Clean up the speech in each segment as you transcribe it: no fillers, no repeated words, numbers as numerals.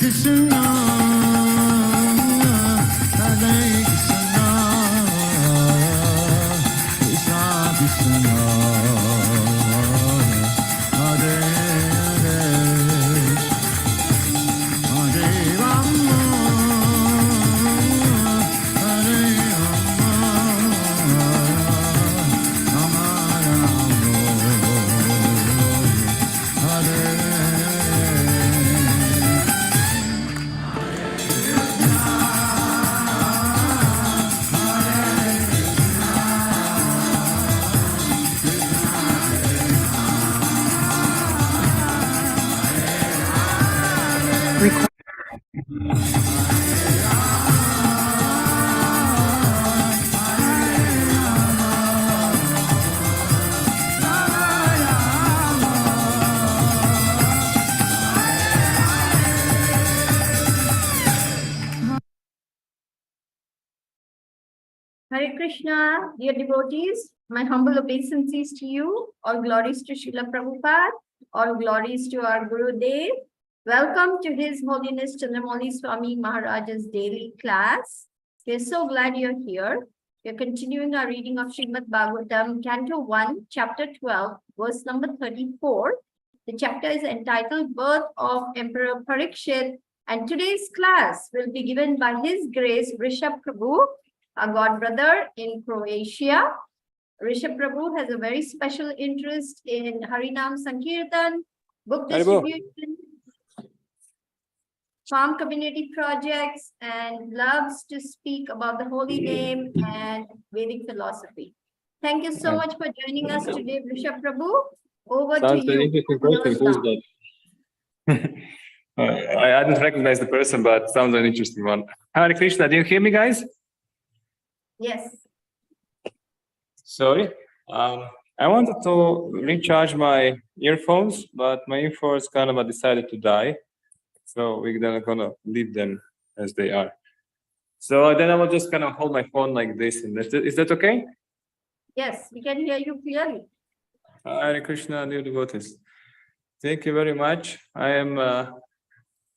Krishna, Hare Krishna, Krishna Krishna, Hare Hare, Hare Rama, Hare Rama, Rama Rama, Hare Hare Krishna, dear devotees, my humble obeisances to you. All glories to Srila Prabhupada, all glories to our Guru Dev. Welcome to His Holiness Candramauli Swami Maharaj's daily class. We're so glad you're here. We're continuing our reading of Srimad Bhagavatam, Canto 1, Chapter 12, verse number 34. The chapter is entitled Birth of Emperor Parikshit, and today's class will be given by His Grace Vrsabha Prabhu, our god brother in Croatia. Vrsabha Prabhu has a very special interest in Harinam Sankirtan, book distribution, farm community projects, and loves to speak about the holy name and Vedic philosophy. Thank you so much for joining us today, Vrsabha Prabhu. Over to you. I didn't recognize the person, but sounds an interesting one. Hare Krishna, do you hear me, guys? Yes. Sorry. I wanted to recharge my earphones, but my earphones kind of decided to die. So we're gonna leave them as they are. So then I will just kind of hold my phone like this. And is that okay? Yes, we can hear you clearly. Hare Krishna, dear devotees. Thank you very much. I am.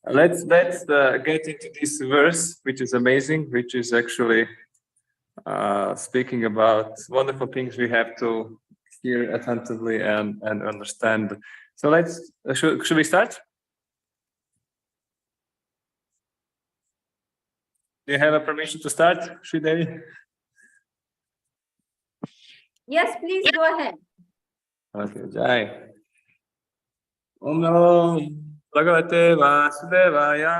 Let's get into this verse, which is amazing, which is actually speaking about wonderful things we have to hear attentively and understand. So let's should we start? Do you have a permission to start, Sridevi? Yes, please go ahead. Okay, Jai. Om Namo Bhagavate Vasudevaya.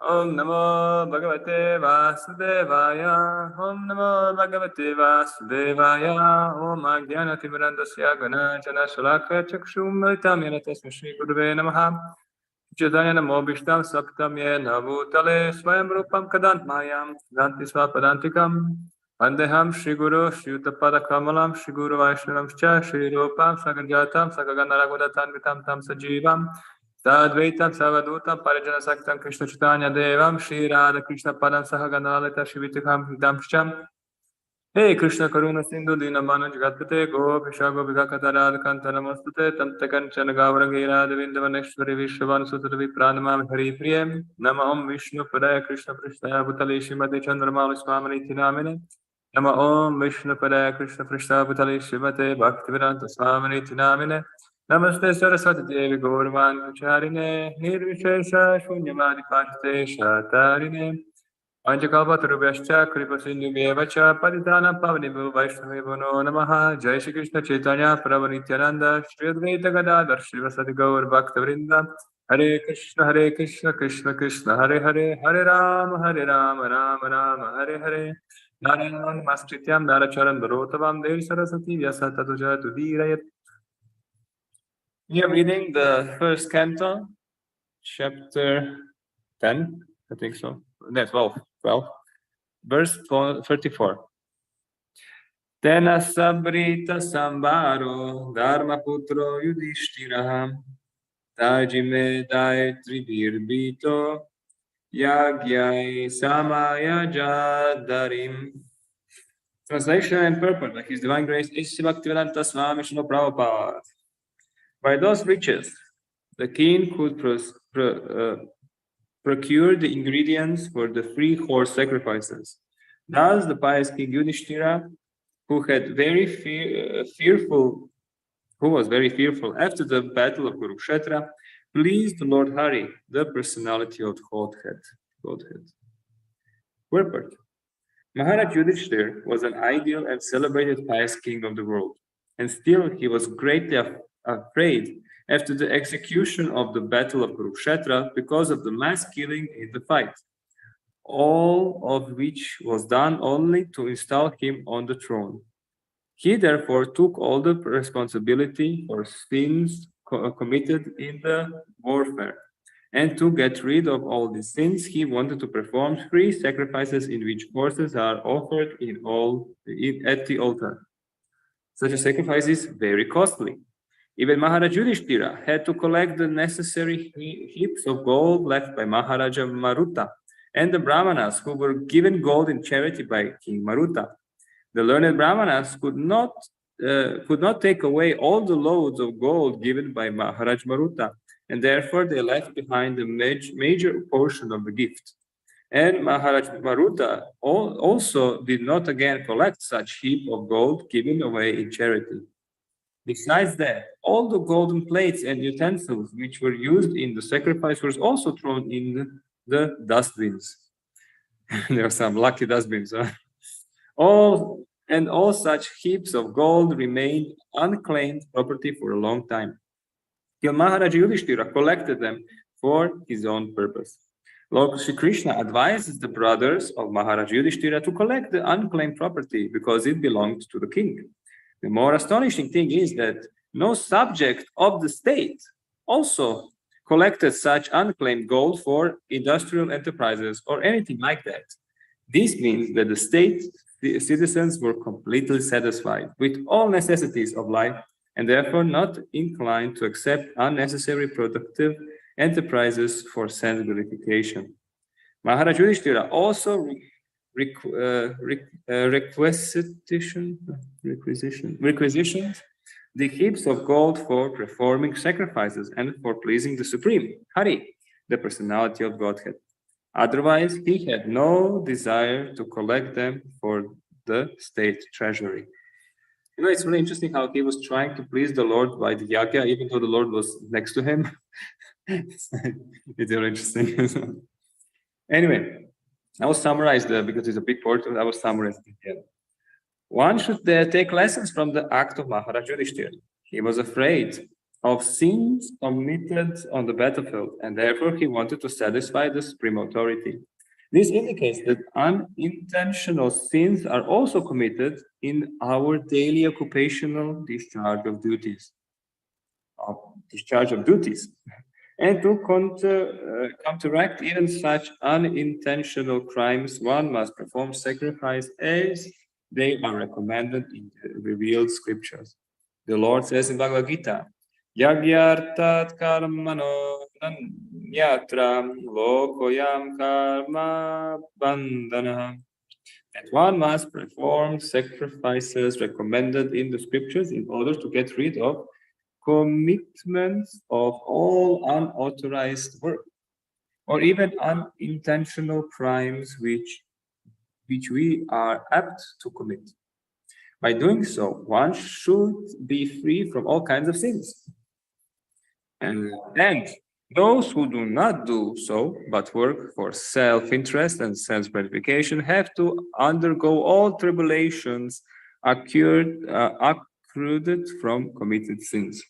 Om Namo Bhagavate Vasudevaya. Om Namo Bhagavate Vasudevaya. Om Ajnana Timirandasya Ganajana Shalakya Chakshum Mritam Yena Tasma Shri Gurave Namaha. Chaitanya Namo Bhishtam Saptam Yena Bhutale Swayam Rupam Kadant Mayam Danti Swapadantikam Vandeham Shri Guru Shri Uttapada Kamalam Shri Guru Vaishnavam Cha Shri Rupam Sagajatam Sagaganaragodatan Vitam Tam Sajivam Sadvaitam Savadutam Parijana Saktam Krishna Chaitanya Devam Shri Radha Krishna Padam Sahaganalita Shri Vitikam Hridamshcham Hey Krishna Karuna Sindhu Dina Manu Jagatpate Gopisha Gopika Katarad Kantaramastute Tamtakan Chanagavaragira Devindavaneshwari Vishwavan Sutaravi Pranamam Hari Priyam Nama Om Vishnu Padaya Krishna Prashtaya Bhutali Shrimati Chandramauli Swami Tinamine Nama Om Vishnu Padaya Krishna Prashtaya Bhutali Shrimati Bhaktivedanta Swami Tinamine Namaste Saraswati Devi Gauravan Charine Nirvishesha Shunyamadi Pashte Shatarine Anjakalpatarubhyascha Kripasinduvyavacha Paditana Pavanibu Vaishnavevo Namaha Jai Shri Krishna Chaitanya Prabhu Nityananda Shri Advaita Gadadhar Srivasadi Gaur Bhakta Vrinda Hare Krishna Krishna Krishna Hare Hare Hare Rama Rama Rama Hare Hare Narayan Mastrityam Naracharan Barotavam Devi Sarasati Vyasa Tatuja Tudirayat. We are reading the first canto, chapter 10, I think so. No, 12, verse 34. Tena sabrita sambaro dharma putro yudhishthirah tajime dai trivirbito yagyai samaya jadarim. Translation and purport by His Divine Grace Ishti Bhaktivedanta Swami Srila Prabhupada. By those riches, the king could procured the ingredients for the 3 horse sacrifices. Thus, the pious king Yudhishthira, who was very fearful after the battle of Kurukshetra, pleased Lord Hari, the personality of Godhead. Purport. Maharaj Yudhishthira was an ideal and celebrated pious king of the world, and still he was greatly afraid after the execution of the battle of Kurukshetra because of the mass killing in the fight, all of which was done only to install him on the throne. He therefore took all the responsibility for sins committed in the warfare. And to get rid of all these sins, he wanted to perform 3 sacrifices in which horses are offered at the altar. Such a sacrifice is very costly. Even Maharaj Yudhishthira had to collect the necessary heaps of gold left by Maharaja Maruta and the Brahmanas who were given gold in charity by King Maruta. The learned Brahmanas could not take away all the loads of gold given by Maharaj Maruta, and therefore they left behind the major portion of the gift. And Maharaj Maruta also did not again collect such heap of gold given away in charity. Besides that, all the golden plates and utensils which were used in the sacrifice were also thrown in the dustbins. There are some lucky dustbins, huh? All such heaps of gold remained unclaimed property for a long time, till Maharaj Yudhishthira collected them for his own purpose. Lord Sri Krishna advises the brothers of Maharaj Yudhishthira to collect the unclaimed property because it belonged to the king. The more astonishing thing is that no subject of the state also collected such unclaimed gold for industrial enterprises or anything like that. This means that the citizens were completely satisfied with all necessities of life and therefore not inclined to accept unnecessary productive enterprises for sense gratification. Maharaj Yudhishthira also requisitioned the heaps of gold for performing sacrifices and for pleasing the Supreme, Hari, the personality of Godhead. Otherwise, he had no desire to collect them for the state treasury. You know, it's really interesting how he was trying to please the Lord by the yagya, even though the Lord was next to him. It's very interesting. Anyway, I will summarize because it's a big portion. I will summarize it again. One should take lessons from the act of Maharaj Yudhishthira. He was afraid of sins committed on the battlefield, and therefore he wanted to satisfy the supreme authority. This indicates that unintentional sins are also committed in our daily occupational discharge of duties. And to counteract even such unintentional crimes, one must perform sacrifice as they are recommended in the revealed scriptures. The Lord says in Bhagavad Gita, Yagyartat karmano yatra lokoyam karma bandhana. That one must perform sacrifices recommended in the scriptures in order to get rid of commitments of all unauthorized work or even unintentional crimes which we are apt to commit. By doing so, one should be free from all kinds of sins. And those who do not do so, but work for self-interest and self-gratification, have to undergo all tribulations accrued from committed sins.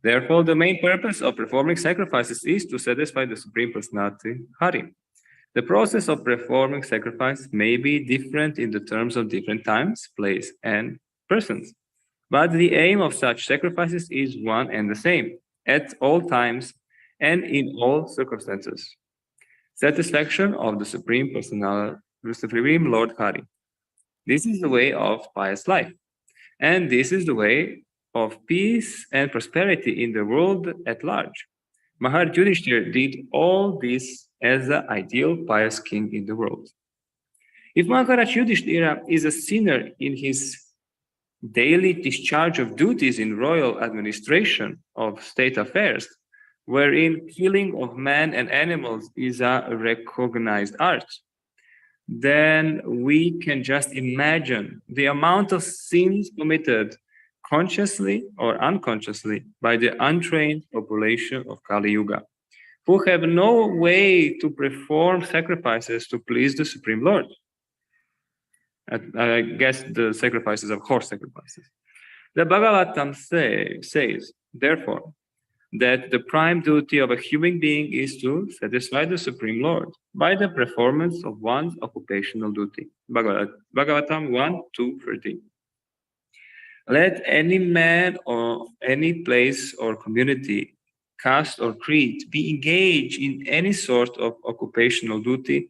Therefore, the main purpose of performing sacrifices is to satisfy the Supreme Personality, Hari. The process of performing sacrifice may be different in the terms of different times, place, and persons. But the aim of such sacrifices is one and the same, at all times and in all circumstances. Satisfaction of the Supreme Personality, the Supreme Lord Hari. This is the way of pious life. And this is the way of peace and prosperity in the world at large. Maharaj Yudhishthira did all this as the ideal pious king in the world. If Maharaj Yudhishthira is a sinner in his daily discharge of duties in royal administration of state affairs, wherein killing of man and animals is a recognized art, then we can just imagine the amount of sins committed consciously or unconsciously by the untrained population of Kali Yuga, who have no way to perform sacrifices to please the Supreme Lord. I guess the sacrifices of horse sacrifices. The Bhagavatam says, therefore, that the prime duty of a human being is to satisfy the Supreme Lord by the performance of one's occupational duty. Bhagavatam 1:2-13. Let any man or any place or community, caste or creed be engaged in any sort of occupational duty,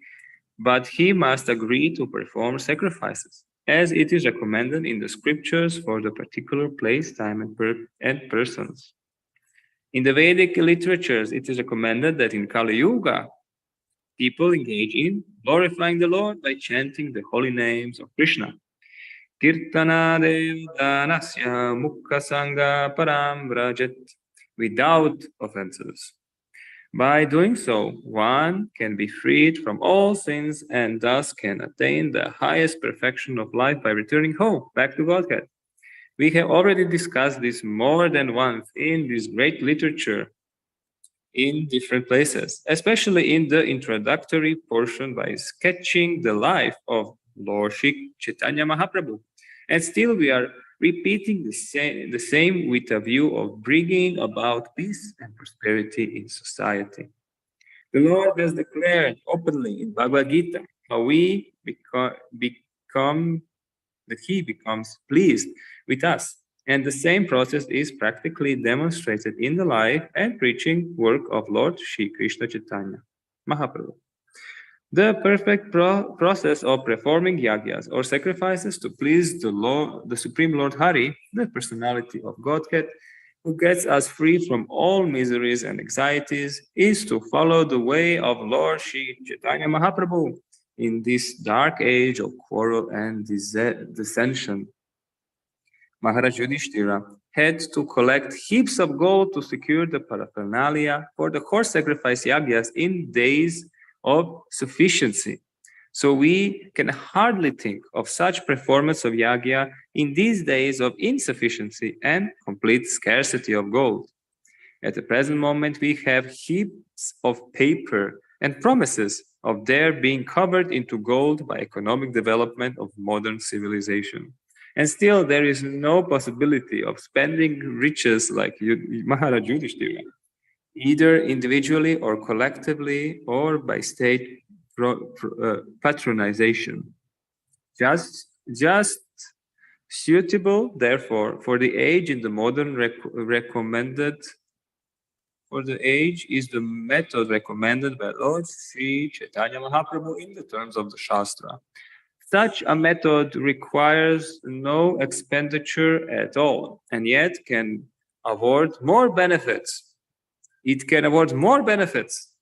but he must agree to perform sacrifices, as it is recommended in the scriptures for the particular place, time, and persons. In the Vedic literatures, it is recommended that in Kali Yuga, people engage in glorifying the Lord by chanting the holy names of Krishna. Kirtana Devadanasya Mukha Sangha Param Vrajet, without offenses. By doing so, one can be freed from all sins and thus can attain the highest perfection of life by returning home, back to Godhead. We have already discussed this more than once in this great literature in different places, especially in the introductory portion by sketching the life of Lord Shri Chaitanya Mahaprabhu. And still we are repeating the same with a view of bringing about peace and prosperity in society. The Lord has declared openly in Bhagavad Gita how we become that he becomes pleased with us. And the same process is practically demonstrated in the life and preaching work of Lord Shri Krishna Chaitanya Mahaprabhu. The perfect process of performing yagyas or sacrifices to please the Lord, the Supreme Lord Hari, the personality of Godhead, who gets us free from all miseries and anxieties, is to follow the way of Lord Shri Chaitanya Mahaprabhu in this dark age of quarrel and dissension. Maharaj Yudhishthira had to collect heaps of gold to secure the paraphernalia for the horse sacrifice yagyas in days of sufficiency. So we can hardly think of such performance of yagya in these days of insufficiency and complete scarcity of gold. At the present moment, we have heaps of paper and promises of their being covered into gold by economic development of modern civilization. And still, there is no possibility of spending riches like Maharaj Yudhishthira, either individually or collectively or by state patronization. Just suitable, therefore, for the age in the modern recommended. For the age is the method recommended by Lord Sri Chaitanya Mahaprabhu in the terms of the Shastra. Such a method requires no expenditure at all, and yet can award more benefits. It can award more benefits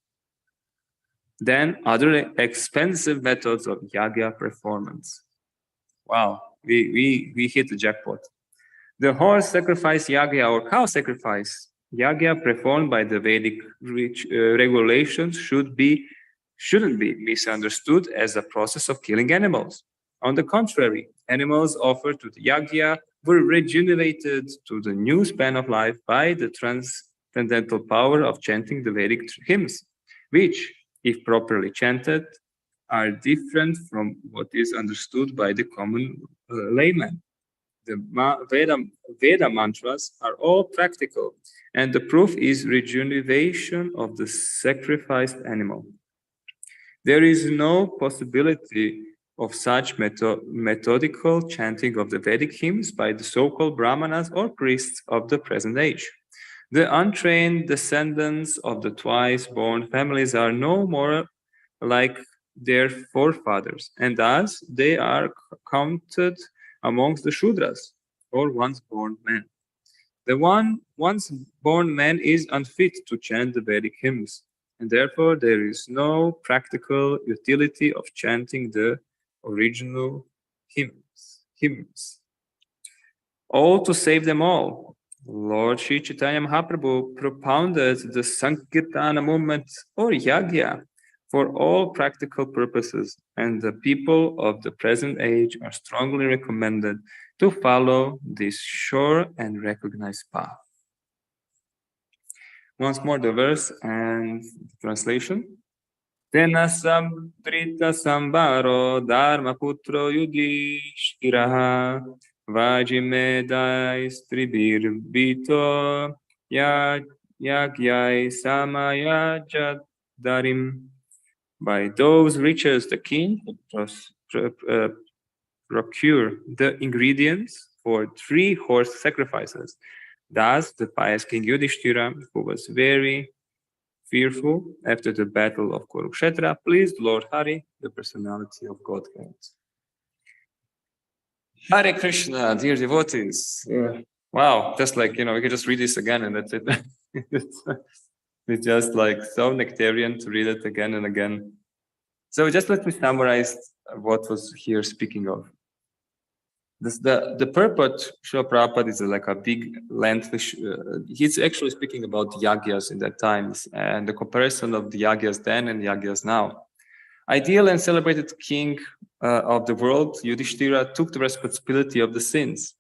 than other expensive methods of yagya performance. Wow, we hit the jackpot. The horse sacrifice yagya or cow sacrifice yagya performed by the Vedic regulations shouldn't be misunderstood as a process of killing animals. On the contrary, animals offered to the yagya were regenerated to the new span of life by the transcendental power of chanting the Vedic hymns, which, if properly chanted, are different from what is understood by the common layman. The Veda mantras are all practical, and the proof is rejuvenation of the sacrificed animal. There is no possibility of such methodical chanting of the Vedic hymns by the so-called brahmanas or priests of the present age. The untrained descendants of the twice-born families are no more like their forefathers, and thus they are counted amongst the Shudras, or once-born men. The once-born man is unfit to chant the Vedic hymns, and therefore there is no practical utility of chanting the original hymns. All to save them all. Lord Sri Chaitanya Mahaprabhu propounded the Sankirtana movement or Yagya for all practical purposes, and the people of the present age are strongly recommended to follow this sure and recognized path. Once more the verse and the translation. Tena sambrita sambaro dharma putro yudhishthiraha vajimedai stribirbito yagyai samayajadarim. By those riches the king procure the ingredients for 3 horse sacrifices. Thus, the pious King Yudhishthira, who was very fearful after the battle of Kurukshetra, pleased Lord Hari, the personality of Godhead. Hare Krishna, dear devotees. Wow, just like, we could just read this again and that's it. It's just like so nectarian to read it again and again. So just let me summarize what was here speaking of. The purport, Srila Prabhupada, is like a big lengthy. He's actually speaking about yagyas in that times and the comparison of the yagyas then and yagyas now. Ideal and celebrated king of the world, Yudhishthira, took the responsibility of the sins,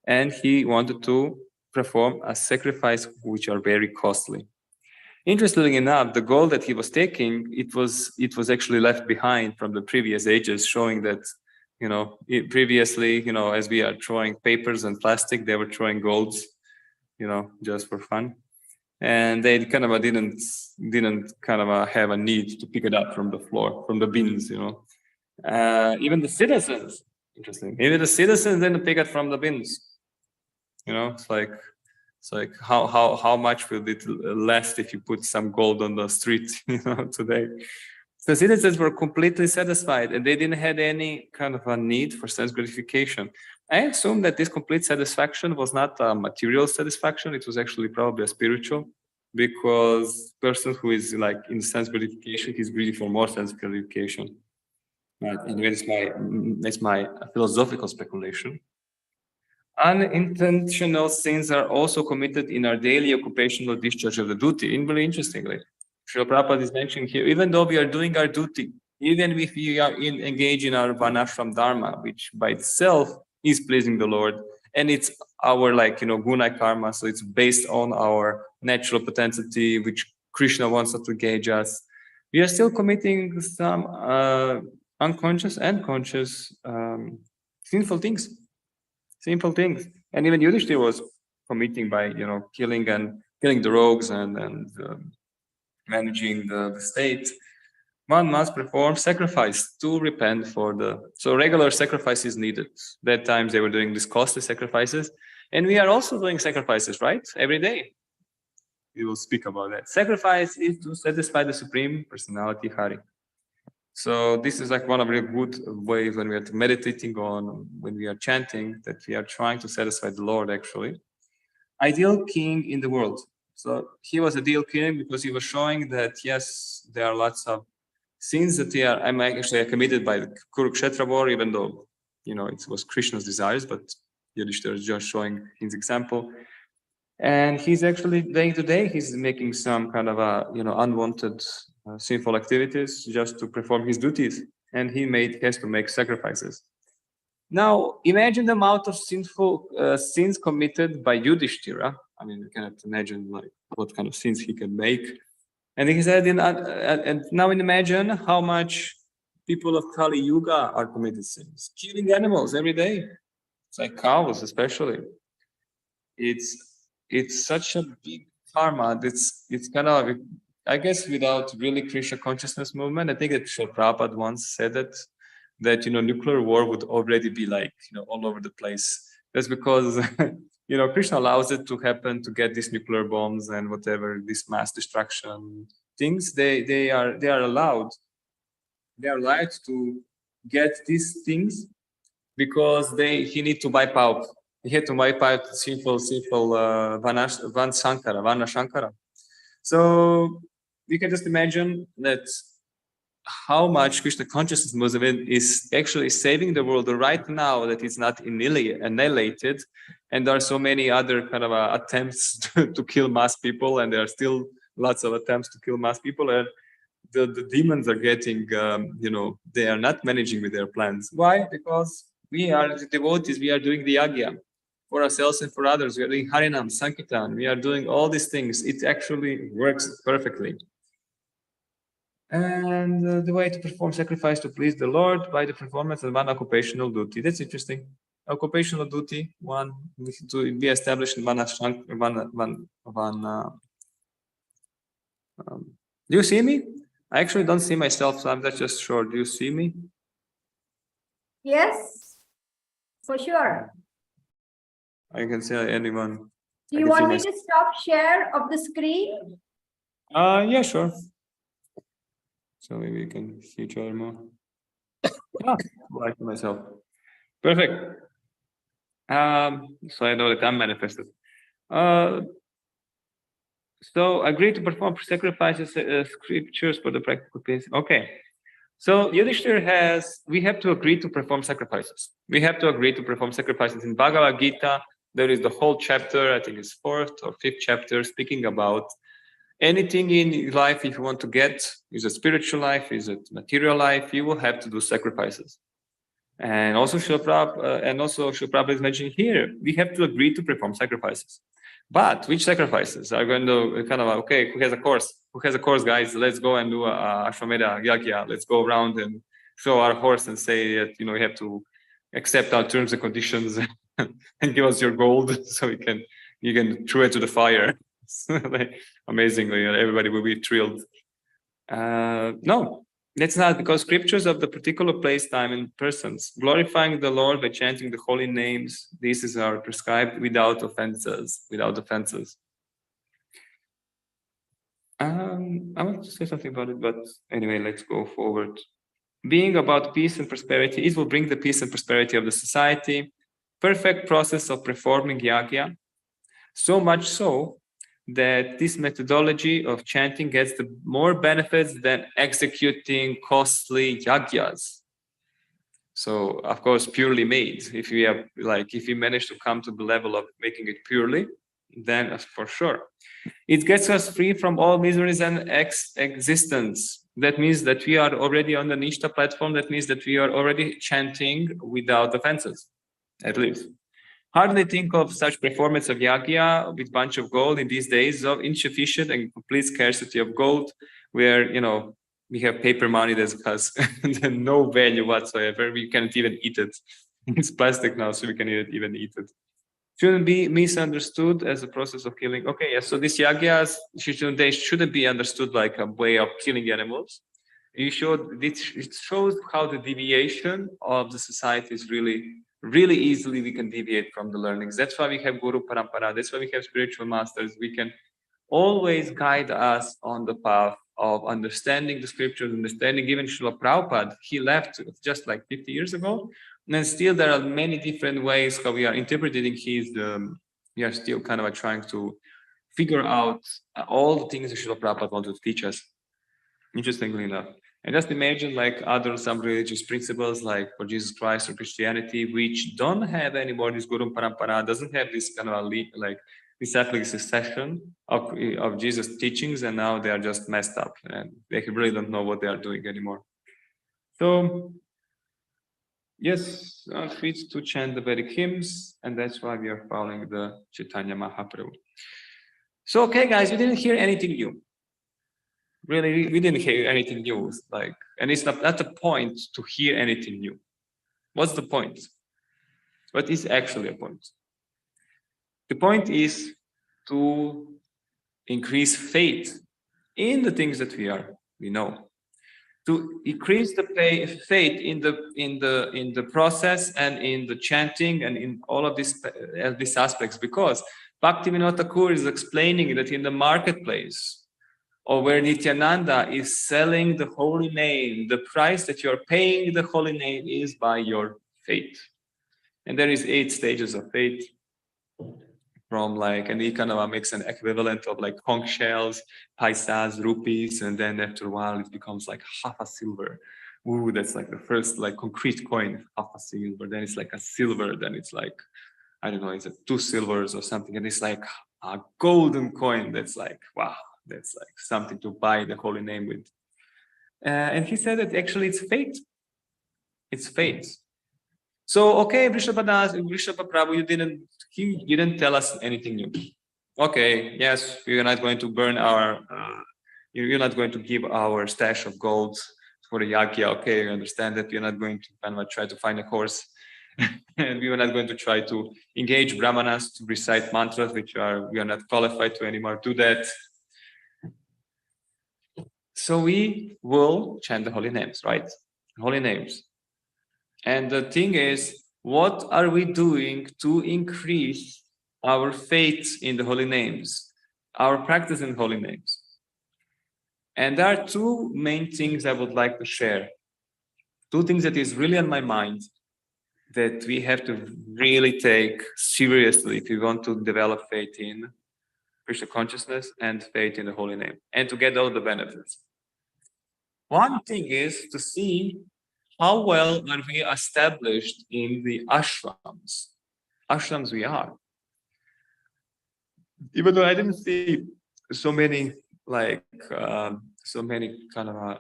and he wanted to perform a sacrifice which are very costly. Interestingly enough, the gold that he was taking, it was actually left behind from the previous ages, showing that, previously, as we are throwing papers and plastic, they were throwing golds, just for fun. And they kind of didn't kind of have a need to pick it up from the floor, from the bins, even the citizens, interesting. Even the citizens didn't pick it from the bins. It's like how much will it last if you put some gold on the street, today? So citizens were completely satisfied and they didn't have any kind of a need for sense gratification. I assume that this complete satisfaction was not a material satisfaction. It was actually probably a spiritual, because person who is like in sense gratification, he's greedy for more sense gratification. Right? Anyway, that's my philosophical speculation. Unintentional sins are also committed in our daily occupational discharge of the duty. And very interestingly, Srila Prabhupada is mentioning here, even though we are doing our duty, even if we are engaged in our Varnashram Dharma, which by itself is pleasing the Lord, and it's our guna karma, so it's based on our natural propensity, which Krishna wants us to engage us, we are still committing some unconscious and conscious sinful things. Simple things. And even Yudhishthira was committing by, killing the rogues and managing the state. One must perform sacrifice to repent so regular sacrifice is needed. That times they were doing these costly sacrifices. And we are also doing sacrifices, right? Every day. We will speak about that. Sacrifice is to satisfy the Supreme Personality Hari. So this is like one of the good ways when we are meditating on, when we are chanting, that we are trying to satisfy the Lord actually. Ideal king in the world. So he was ideal king because he was showing that yes, there are lots of sins that I'm actually committed by the Kurukshetra war, even though, it was Krishna's desires, but Yudhishthira is just showing his example. And he's actually day to day, he's making some kind of unwanted sinful activities just to perform his duties, and he has to make sacrifices. Now, imagine the amount of sinful sins committed by Yudhishthira. I mean, you cannot imagine what kind of sins he can make. And he said, and now imagine how much people of Kali Yuga are committing sins, killing animals every day. It's like cows, especially. It's such a big karma. It's kind of, I guess, without really Krishna consciousness movement. I think that Srila Prabhupada once said that nuclear war would already be all over the place. That's because Krishna allows it to happen, to get these nuclear bombs and whatever, this mass destruction things. They are allowed. They are allowed to get these things because he need to wipe out. He had to wipe out simple Varna Shankara. So we can just imagine that how much Krishna consciousness movement is actually saving the world right now, that it's not annihilated, and there are so many other kind of attempts to kill mass people, and there are still lots of attempts to kill mass people, and the demons are getting, they are not managing with their plans. Why? Because we are the devotees, we are doing the yagya for ourselves and for others. We are doing Harinam, Sankirtan, we are doing all these things. It actually works perfectly. And the way to perform sacrifice to please the Lord by the performance of one occupational duty. That's interesting. Occupational duty, one to be established in one. Do you see me? I actually don't see myself, so I'm not just sure. Do you see me? Yes, for sure. I can see anyone. Do you want me to stop share of the screen? Yeah, sure. So maybe you can see each other more. Like myself. Perfect. So I know that I'm manifested. So agree to perform sacrifices, scriptures for the practical case. Okay. So Yudhishthira we have to agree to perform sacrifices. We have to agree to perform sacrifices. In Bhagavad Gita, there is the whole chapter, I think it's 4th or 5th chapter, speaking about anything in life. If you want to get, is it spiritual life, is it material life, you will have to do sacrifices. And also Srila Prabhupada is mentioning here, we have to agree to perform sacrifices. But which sacrifices are going to kind of, okay, who has a course? Who has a course, guys? Let's go and do a Ashwamedha Yagya. Let's go around and show our horse and say that, we have to accept our terms and conditions and give us your gold so you can throw it to the fire. Amazingly, everybody will be thrilled. No, that's not, because scriptures of the particular place, time, and persons, glorifying the Lord by chanting the holy names, this is our prescribed without offenses. I want to say something about it, but anyway, let's go forward. Being about peace and prosperity, it will bring the peace and prosperity of the society. Perfect process of performing yagya, so much so that this methodology of chanting gets the more benefits than executing costly yagyas. So, of course, purely made. If we manage to come to the level of making it purely, then for sure. It gets us free from all miseries and existence. That means that we are already on the Nishta platform. That means that we are already chanting without offenses, at least. Hardly think of such performance of yagya with bunch of gold in these days of insufficient and complete scarcity of gold, where we have paper money that has no value whatsoever. We can't even eat it. It's plastic now, so we can even eat it. Shouldn't be misunderstood as a process of killing. Okay, yes. So these yagyas, they shouldn't be understood like a way of killing animals. It shows how the deviation of the society is really easily we can deviate from the learnings. That's why we have Guru Parampara. That's why we have spiritual masters. We can always guide us on the path of understanding the scriptures, understanding even Srila Prabhupada. He left just like 50 years ago. And still there are many different ways how we are interpreting we are still kind of trying to figure out all the things that Srila Prabhupada wanted to teach us. Interestingly enough. And just imagine some religious principles like for Jesus Christ or Christianity, which don't have anymore this Guru Parampara, doesn't have this kind of disciplic succession of Jesus' teachings, and now they are just messed up and they really don't know what they are doing anymore. So, yes, free to chant the Vedic hymns, and that's why we are following the Chaitanya Mahaprabhu. So, okay, guys, we didn't hear anything new. Really, we didn't hear anything new. And it's not the point to hear anything new. What's the point? What is actually a point? The point is to increase faith in the things that we know. To increase the faith in the process and in the chanting and in all of these aspects, because Bhaktivinoda Thakur is explaining that in the marketplace, or where Nityananda is selling the holy name, the price that you're paying the holy name is by your faith. And there is 8 stages of faith. from like, and he kind of makes an equivalent of like conch shells, paisas, rupees, and then after a while it becomes like half a silver. Ooh, that's like the first like concrete coin, half a silver. Then it's like a silver. Then it's like, I don't know, it's like 2 silvers or something. And it's like a golden coin. That's like, wow, that's like something to buy the holy name with. And he said that actually it's fate. It's fate. So, okay, Vrsabha Prabhu, you didn't tell us anything new. Okay, yes, we're not going to burn our, you're not going to give our stash of gold for the yagya. Okay, I understand that. You're not going to kind of try to find a horse. And we are not going to try to engage brahmanas to recite mantras, we are not qualified to anymore do that. So we will chant the holy names, right? Holy names. And the thing is, what are we doing to increase our faith in the holy names, our practice in holy names? And there are 2 main things I would like to share. 2 things that is really on my mind that we have to really take seriously if we want to develop faith in Krishna consciousness and faith in the holy name, and to get all the benefits. One thing is to see how well are we established in the ashrams. Ashrams we are. Even though I didn't see so many kind of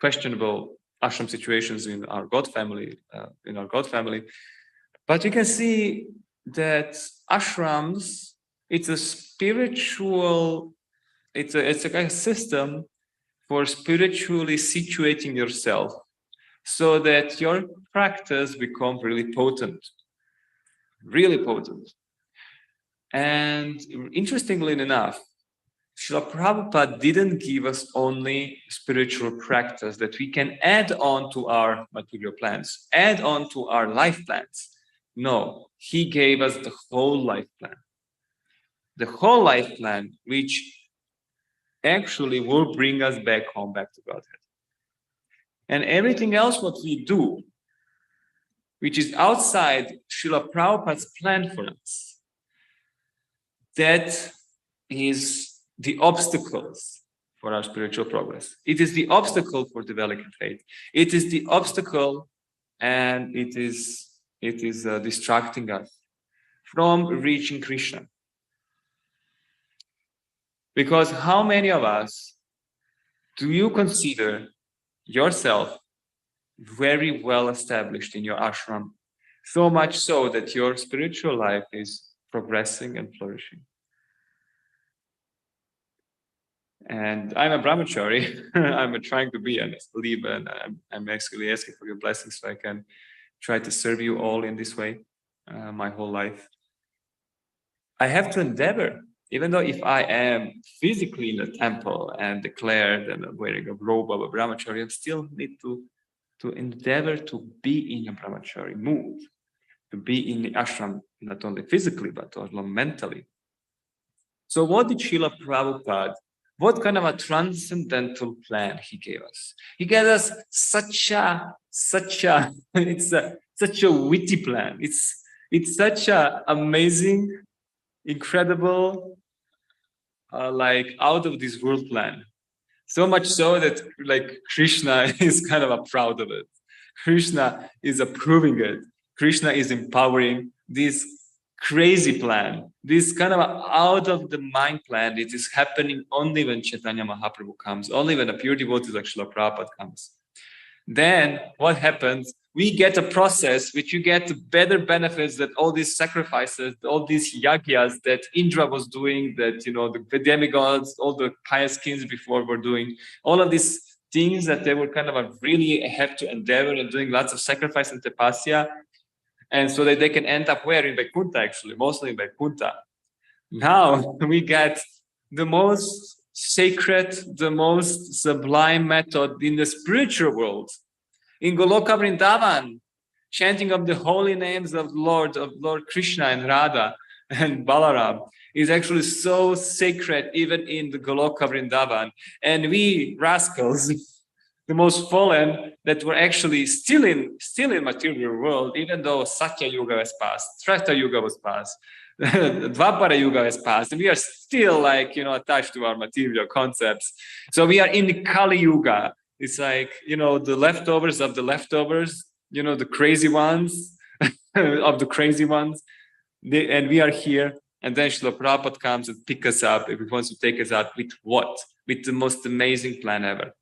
questionable ashram situations in our God family, but you can see that ashrams, it's a spiritual, it's a kind of system for spiritually situating yourself so that your practice becomes really potent. And interestingly enough, Srila Prabhupada didn't give us only spiritual practice that we can add on to our material plans, add on to our life plans. No, he gave us the whole life plan. The whole life plan, which actually will bring us back home, back to Godhead. And everything else what we do, which is outside Srila Prabhupada's plan for us, that is the obstacles for our spiritual progress. It is the obstacle for developing faith. It is the obstacle, and it is distracting us from reaching Krishna. Because how many of us do you consider yourself very well established in your ashram, so much so that your spiritual life is progressing and flourishing? And I'm a brahmachari. I'm trying to be an believer, and I'm actually asking for your blessings so I can try to serve you all in this way my whole life. I have to endeavor, even though if I am physically in the temple and declared and wearing a robe of a brahmachari, I still need to endeavor to be in a brahmachari mood, to be in the ashram, not only physically, but also mentally. So what did Srila Prabhupada, what kind of a transcendental plan he gave us? He gave us such a witty plan. It's such a amazing, incredible, like out of this world plan. So much so that like Krishna is kind of proud of it. Krishna is approving it. Krishna is empowering this crazy plan, this kind of out of the mind plan. It is happening only when Chaitanya Mahaprabhu comes, only when a pure devotee like Srila Prabhupada comes. Then what happens? We get a process which you get better benefits that all these sacrifices, all these yagyas that Indra was doing, that the demigods, all the pious kings before were doing, all of these things that they were kind of really have to endeavor and doing lots of sacrifice and tapasya. And so that they can end up where? In Vaikuntha, actually, mostly in Vaikuntha. Now we get the most sacred, the most sublime method in the spiritual world. In Goloka Vrindavan, chanting of the holy names of Lord Krishna and Radha and Balaram is actually so sacred, even in the Goloka Vrindavan. And we rascals, the most fallen, that were actually still in material world, even though Satya Yuga was past, Treta Yuga was past, Dvapara Yuga has passed, and we are still like, attached to our material concepts. So we are in the Kali Yuga. It's like, the leftovers of the leftovers, the crazy ones of the crazy ones. And we are here. And then Srila Prabhupada comes and pick us up. If he wants to take us out with what? With the most amazing plan ever.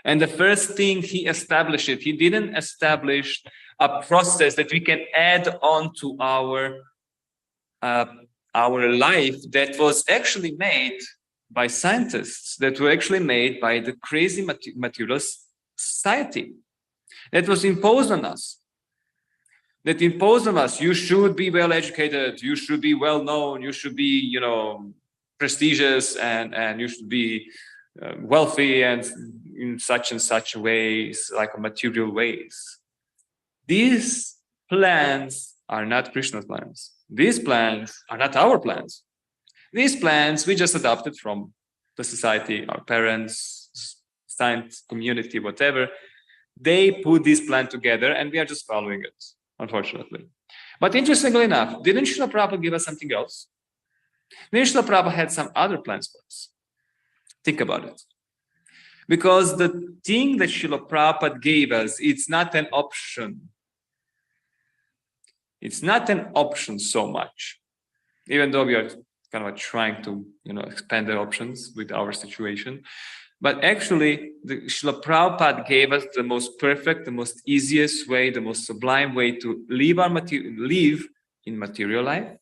And the first thing he established, he didn't establish a process that we can add on to our life that was actually made by scientists, that were actually made by the crazy material society, that was imposed on us. You should be well educated, you should be well known, you should be, prestigious, and you should be wealthy, and in such and such ways, like material ways. These plans are not Krishna's plans. These plans are not our plans. These plans we just adopted from the society, our parents, science community, whatever. They put this plan together and we are just following it, unfortunately. But interestingly enough, didn't Srila Prabhupada give us something else? Then Srila Prabhupada had some other plans for us. Think about it. Because the thing that Srila Prabhupada gave us, it's not an option. It's not an option so much, even though we are kind of trying to, expand the options with our situation. But actually, the Srila Prabhupada gave us the most perfect, the most easiest way, the most sublime way to live in material life,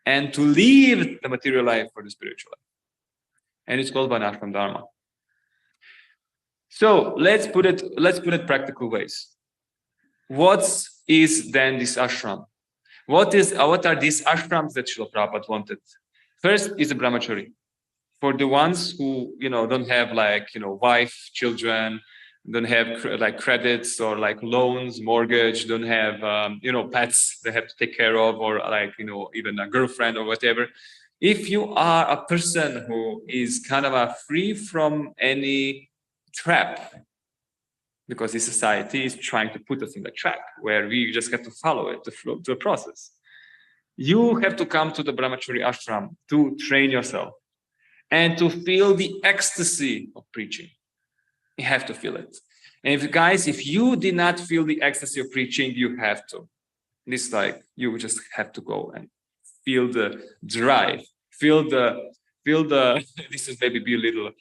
and to leave the material life for the spiritual life. And it's called Varnashram Dharma. So let's put it practical ways. What is then this ashram? What are these ashrams that Srila Prabhupada wanted? First is the brahmachari. For the ones who, don't have wife, children, don't have credits or loans, mortgage, don't have, pets they have to take care of, or even a girlfriend or whatever. If you are a person who is kind of free from any trap, because this society is trying to put us in a trap where we just have to follow it, the process. You have to come to the brahmachari ashram to train yourself and to feel the ecstasy of preaching. You have to feel it. And if you did not feel the ecstasy of preaching, you have to. It's you just have to go and feel the drive, feel the. This is maybe be a little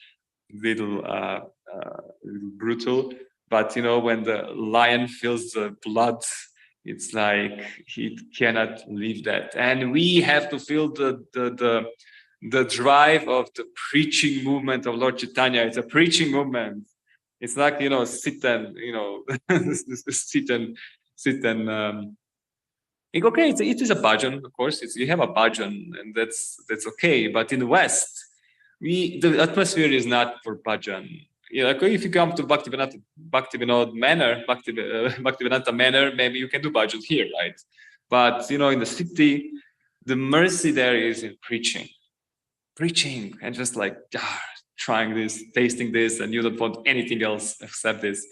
brutal, but when the lion feels the blood, it's like he cannot leave that. And we have to feel the drive of the preaching movement of Lord Chaitanya. It's a preaching movement. It's like sit and okay, it is a bhajan, of course. You have a bhajan, and that's okay. But in the West, the atmosphere is not for bhajan. If you come to Bhaktivinoda Manor, maybe you can do bhajan here, right? But in the city, the mercy there is in preaching, and just trying this, tasting this, and you don't want anything else except this.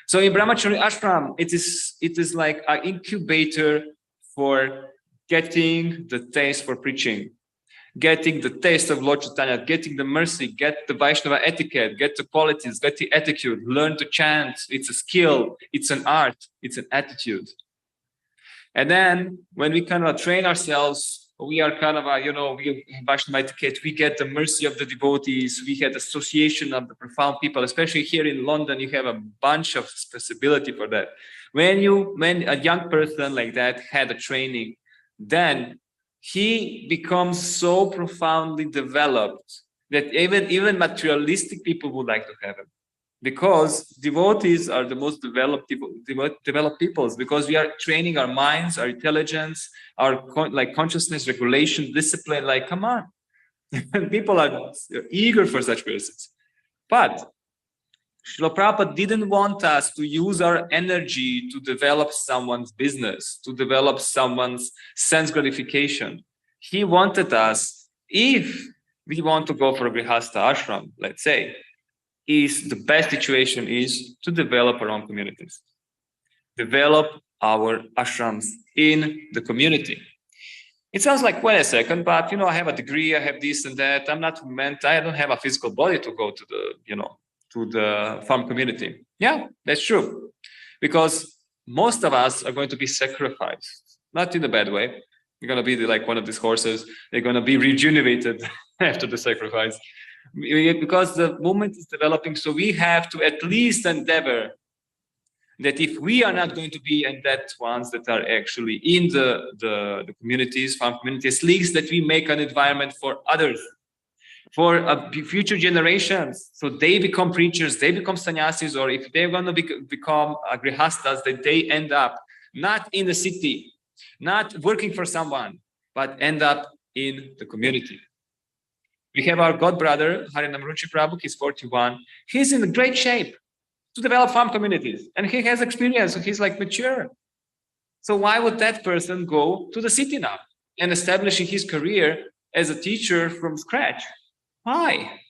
So in Brahmachari Ashram, it is like an incubator for getting the taste for preaching, getting the taste of Lord Chaitanya, getting the mercy, get the Vaishnava etiquette, get the qualities, get the attitude, learn to chant. It's a skill, it's an art, it's an attitude. And then when we kind of train ourselves, we are kind of we Vaishnava etiquette, we get the mercy of the devotees, we get association of the profound people, especially here in London, you have a bunch of possibility for that. When a young person like that had a training, then he becomes so profoundly developed that even materialistic people would like to have him, because devotees are the most developed peoples, because we are training our minds, our intelligence, our consciousness, regulation, discipline. Come on, people are eager for such persons. But Srila Prabhupada didn't want us to use our energy to develop someone's business, to develop someone's sense gratification. He wanted us, if we want to go for a Grihastha ashram, let's say, the best situation is to develop our own communities, develop our ashrams in the community. It sounds like, wait a second, but I have a degree, I have this and that. I'm not meant, I don't have a physical body to go to the farm community. Yeah, that's true. Because most of us are going to be sacrificed, not in a bad way. You're going to be like one of these horses. They're going to be rejuvenated after the sacrifice. Because the movement is developing, so we have to at least endeavor that if we are not going to be in that ones that are actually in the communities, farm communities, at least that we make an environment for others, for future generations, so they become preachers, they become sannyasis, or if they're going to become grihastas, that they end up not in the city, not working for someone, but end up in the community. We have our god brother, Harinamruchi Prabhu, he's 41. He's in great shape to develop farm communities, and he has experience, so he's like mature. So why would that person go to the city now and establishing his career as a teacher from scratch? Why?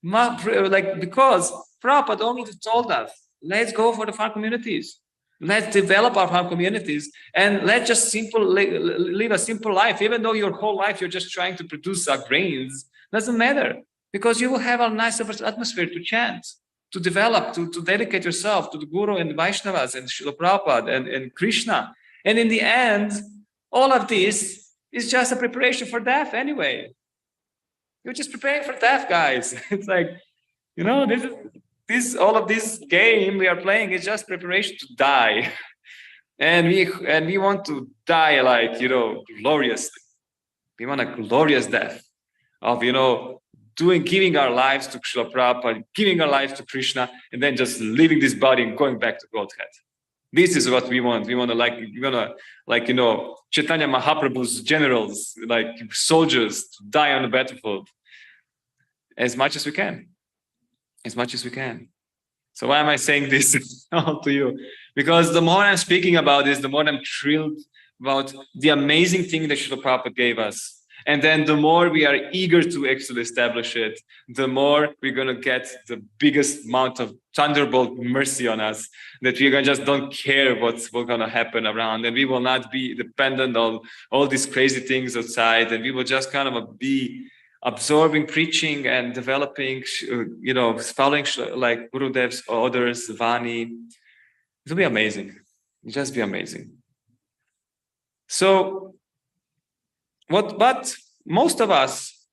Because Prabhupada already told us, let's go for the farm communities. Let's develop our farm communities and let's just live a simple life. Even though your whole life you're just trying to produce grains, doesn't matter, because you will have a nice atmosphere to chant, to develop, to dedicate yourself to the Guru and the Vaishnavas and Srila Prabhupada and Krishna. And in the end, all of this is just a preparation for death anyway. You're just preparing for death, guys. It's like, all of this game we are playing is just preparation to die. And we want to die like, gloriously. We want a glorious death of, giving our lives to Srila Prabhupada, giving our lives to Krishna, and then just leaving this body and going back to Godhead. This is what we want. We want to Chaitanya Mahaprabhu's generals, like soldiers, to die on the battlefield as much as we can. As much as we can. So why am I saying this all to you? Because the more I'm speaking about this, the more I'm thrilled about the amazing thing that Srila Prabhupada gave us. And then the more we are eager to actually establish it, the more we're going to get the biggest amount of thunderbolt mercy on us, that we just don't care what's going to happen around, and we will not be dependent on all these crazy things outside, and we will just kind of be absorbing, preaching, and developing, following like Gurudev's orders, Vani. It will be amazing. It'll just be amazing. So, but most of us,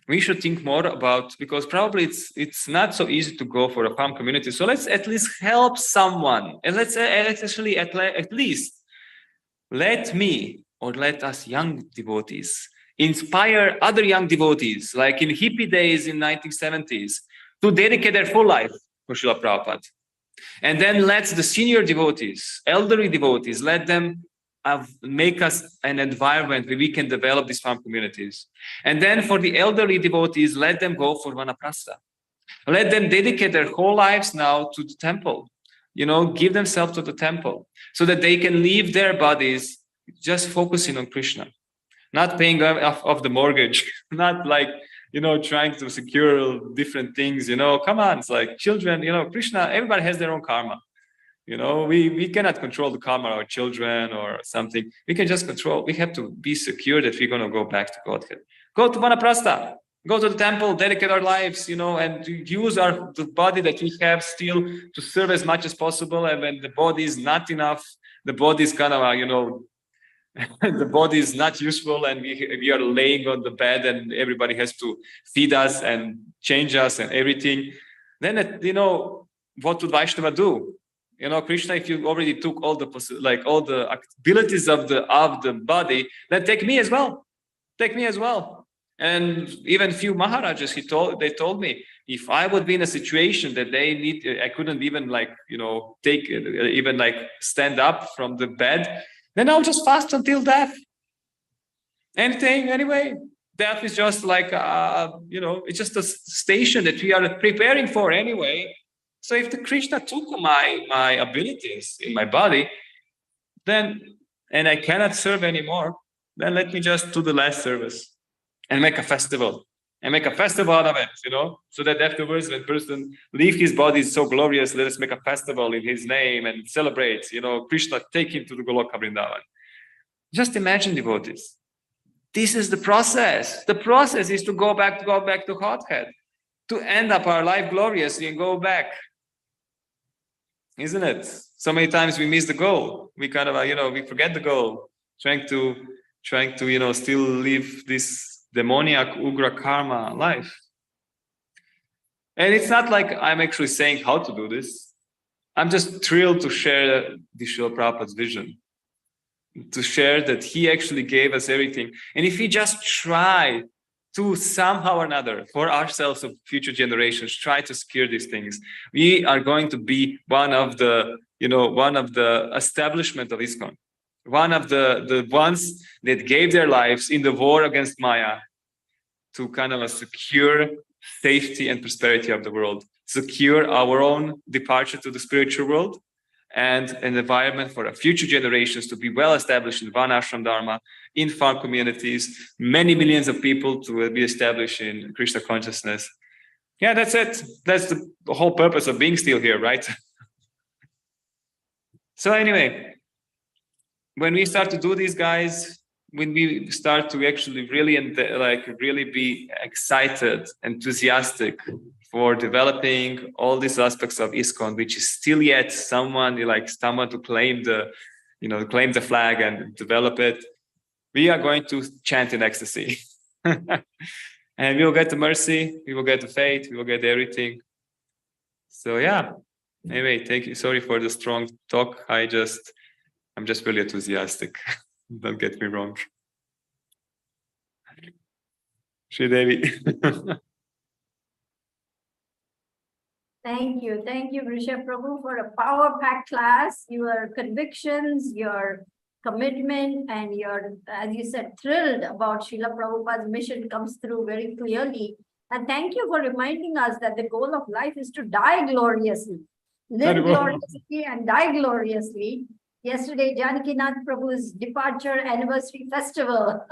we should think more about, because probably it's not so easy to go for a farm community. So let's at least help someone, and let's actually at least let me or let us young devotees inspire other young devotees, like in hippie days in 1970s, to dedicate their full life for Srila Prabhupada. And then let the senior devotees, elderly devotees, let them make us an environment where we can develop these farm communities. And then for the elderly devotees, let them go for Vanaprastha. Let them dedicate their whole lives now to the temple, give themselves to the temple, so that they can leave their bodies just focusing on Krishna, not paying off the mortgage, not like, trying to secure different things, come on, it's like children, Krishna, everybody has their own karma. We cannot control the karma of our children or something. We can just control, we have to be secure that we're going to go back to Godhead. Go to Vanaprastha, go to the temple, dedicate our lives, and to use the body that we have still to serve as much as possible. And when the body is not enough, the body is kind of, the body is not useful, and we are laying on the bed and everybody has to feed us and change us and everything. Then, what would Vaishnava do? Krishna, if you already took all the abilities of the body, then take me as well. Take me as well. And even few Maharajas, they told me, if I would be in a situation that I couldn't even stand up from the bed, then I'll just fast until death. Anything, anyway. Death is just like, it's just a station that we are preparing for anyway. So if the Krishna took my abilities in my body, then, and I cannot serve anymore, then let me just do the last service and make a festival. And make a festival out of it, so that afterwards, when person leave his body is so glorious, let us make a festival in his name and celebrate, Krishna, take him to the Goloka Vrindavan. Just imagine, devotees. This is the process. The process is to go back to Godhead, to end up our life gloriously and go back. Isn't it? So many times we miss the goal. We kind of, we forget the goal, trying to, still live this demoniac Ugra karma life. And it's not like I'm actually saying how to do this. I'm just thrilled to share the Srila Prabhupada's vision, to share that he actually gave us everything. And if we just try to somehow or another, for ourselves or future generations, try to secure these things, we are going to be one of the establishment of ISKCON, one of the ones that gave their lives in the war against Maya to kind of secure safety and prosperity of the world, secure our own departure to the spiritual world, and an environment for our future generations to be well established in Varnashram Dharma, in farm communities, many millions of people to be established in Krishna consciousness. Yeah, that's it. That's the whole purpose of being still here, right? So anyway, when we start to do these, guys, when we start to actually really be excited, enthusiastic for developing all these aspects of ISKCON, which is still yet someone to claim the flag and develop it, we are going to chant in ecstasy. And we will get the mercy, we will get the faith, we will get everything. So yeah, anyway, thank you. Sorry for the strong talk. I'm just really enthusiastic. Don't get me wrong. Shri Devi. Thank you, Vrsabha Prabhu, for a power-packed class. Your convictions, your commitment, and your, as you said, thrilled about Srila Prabhupada's mission comes through very clearly. And thank you for reminding us that the goal of life is to die gloriously, live gloriously and die gloriously. Yesterday, Janakinath Prabhu's departure anniversary festival.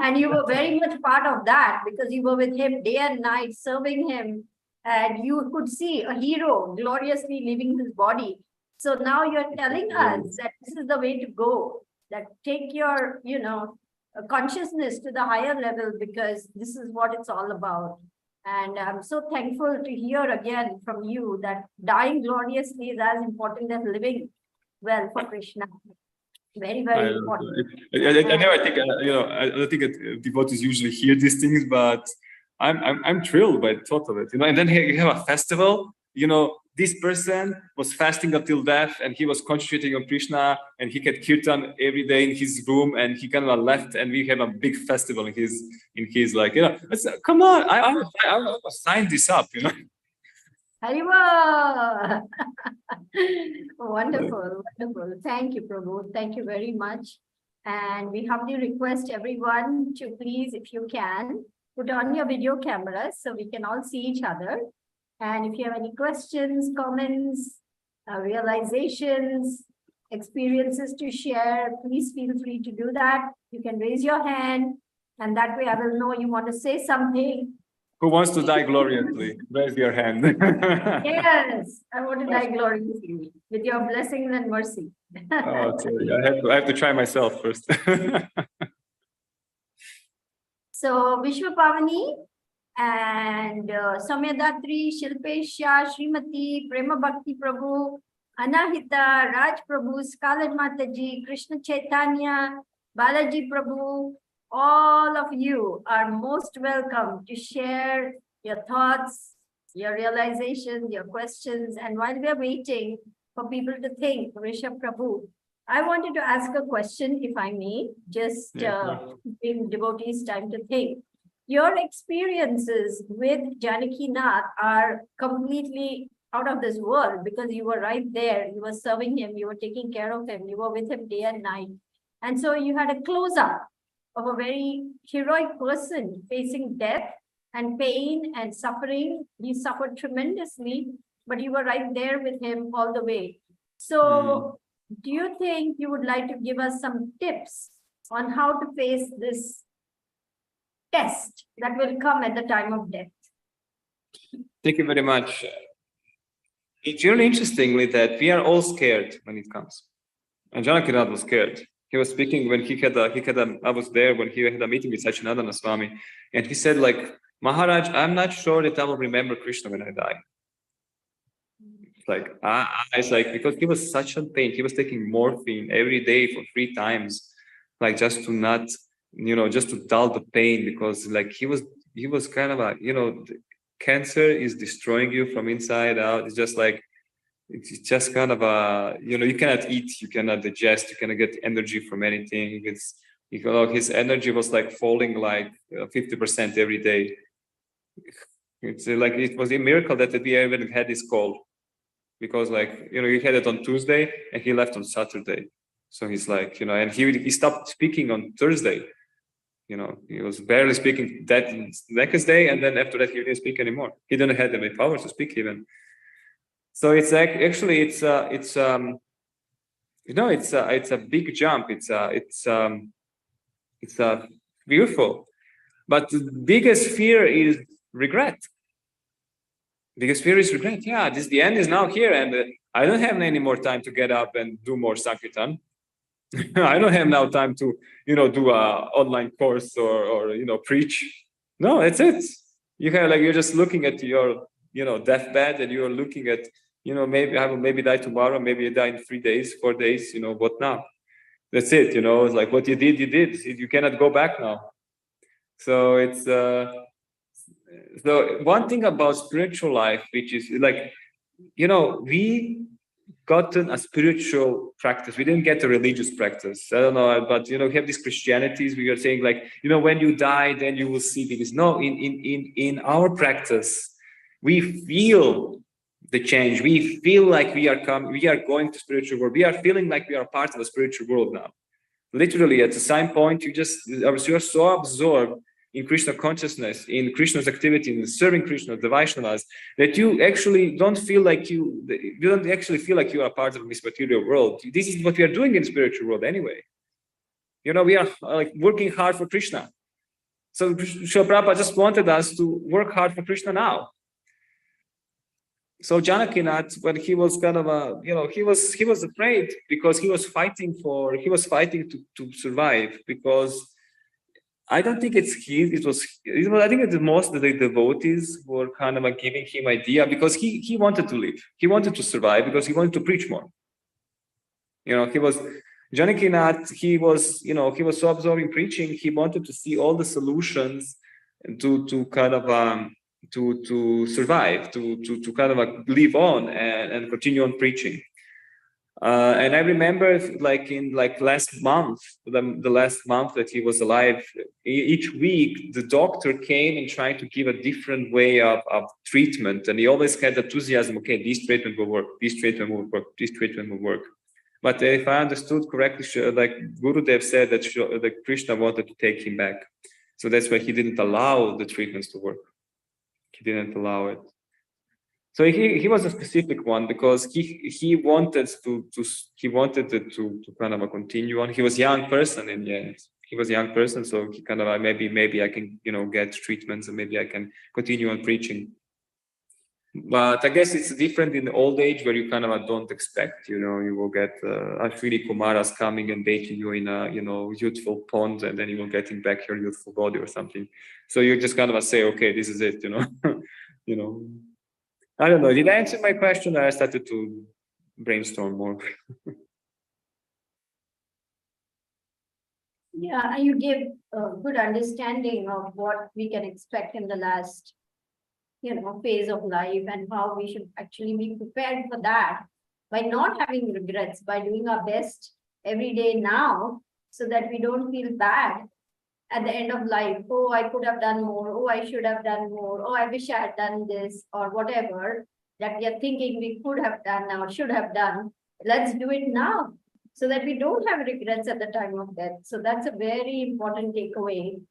And you were very much part of that because you were with him day and night, serving him. And you could see a hero gloriously leaving his body. So now you're telling us that this is the way to go, that take your, consciousness to the higher level, because this is what it's all about. And I'm so thankful to hear again from you that dying gloriously is as important as living well for Krishna. Very, very important. I don't think devotees usually hear these things, but I'm thrilled by the thought of it, and then you have a festival, this person was fasting until death and he was concentrating on Krishna and he had kirtan every day in his room and he kind of left and we have a big festival in his come on, I signed this up, Hariva! Wonderful. Thank you, Prabhu. Thank you very much. And we humbly request everyone to please, if you can, put on your video cameras so we can all see each other. And if you have any questions, comments, realizations, experiences to share, please feel free to do that. You can raise your hand, and that way I will know you want to say something. Who wants to die gloriously? Raise your hand. Yes, I want to die gloriously with your blessings and mercy. Oh, sorry. I have to try myself first. So, Vishwapavani and Samyadatri, Shilpesha, Srimati, Prema Bhakti Prabhu, Anahita, Raj Prabhu, Scarlet Mataji, Krishna Chaitanya, Balaji Prabhu, all of you are most welcome to share your thoughts, your realizations, your questions. And while we are waiting for people to think, Vrsabha Prabhu, I wanted to ask a question, if I may, just giving devotees time to think. Your experiences with Janakinath are completely out of this world because you were right there. You were serving him, you were taking care of him, you were with him day and night. And so you had a close-up of a very heroic person facing death and pain and suffering. He suffered tremendously, but you were right there with him all the way. So do you think you would like to give us some tips on how to face this test that will come at the time of death? Thank you very much. It's really interestingly that we are all scared when it comes. And Janakinath was scared. He was speaking when I was there when he had a meeting with Sachinandana Swami, and he said, like, Maharaj, I'm not sure that I will remember Krishna when I die. Like, it's like, because he was such a pain. He was taking morphine every day for 3 times, like just to not, just to dull the pain, because like he was kind of a, cancer is destroying you from inside out. It's just like, it's just kind of a, you cannot eat, you cannot digest, you cannot get energy from anything. His energy was like falling like 50% every day. It's like, it was a miracle that we even had this call, because like, he had it on Tuesday and he left on Saturday. So he's like, and he stopped speaking on Thursday. He was barely speaking that next day, and then after that he didn't speak anymore. He didn't have any power to speak even. So it's like, actually it's a big jump. It's fearful, but the biggest fear is regret. Biggest fear is regret. Yeah, the end is now here, and I don't have any more time to get up and do more Sankirtan. I don't have now time to, do a online course or preach. No, that's it. You're just looking at your, deathbed, and you're looking at, maybe I will maybe die tomorrow, maybe I die in 3 days, 4 days, what now? That's it, it's like what you did, you cannot go back now. So it's, so one thing about spiritual life, which is like, we gotten a spiritual practice. We didn't get a religious practice. I don't know, but we have these Christianities. We are saying like, when you die, then you will see things. No, in our practice, we feel the change. We feel like we are going to spiritual world. We are feeling like we are part of the spiritual world now. Literally, at the same point, you are so absorbed in Krishna consciousness, in Krishna's activity, in serving Krishna, the Vaishnavas, that you actually don't feel like you don't actually feel like you are part of this material world. This is what we are doing in the spiritual world anyway. We are like working hard for Krishna. So Srila Prabhupada just wanted us to work hard for Krishna now. So Janakinath, when he was kind of he was afraid, because he was fighting to survive, because I don't think I think it's most the devotees were kind of giving him idea, because he wanted to live. He wanted to survive because he wanted to preach more. Janakinath, he was so absorbed in preaching, he wanted to see all the solutions to kind of to survive, to kind of live on and continue on preaching. And I remember, last month, the last month that he was alive, each week the doctor came and tried to give a different way of treatment, and he always had enthusiasm. Okay, this treatment will work. This treatment will work. This treatment will work. But if I understood correctly, like Gurudev said that Krishna wanted to take him back, so that's why he didn't allow the treatments to work. He didn't allow it. So he was a specific one, because he wanted to kind of continue on. He was a young person in the end. He was a young person, so he kind of maybe I can get treatments, and maybe I can continue on preaching. But I guess it's different in the old age, where you kind of don't expect. You will get Ashwini Kumaras coming and bathing you in a youthful pond, and then you will getting back your youthful body or something. So you just kind of say, okay, this is it. I don't know. Did I answer my question, or I started to brainstorm more? Yeah, you gave a good understanding of what we can expect in the last, phase of life, and how we should actually be prepared for that by not having regrets, by doing our best every day now, so that we don't feel bad at the end of life. Oh, I could have done more. Oh, I should have done more. Oh, I wish I had done this, or whatever that we are thinking we could have done or should have done. Let's do it now, so that we don't have regrets at the time of death. So that's a very important takeaway.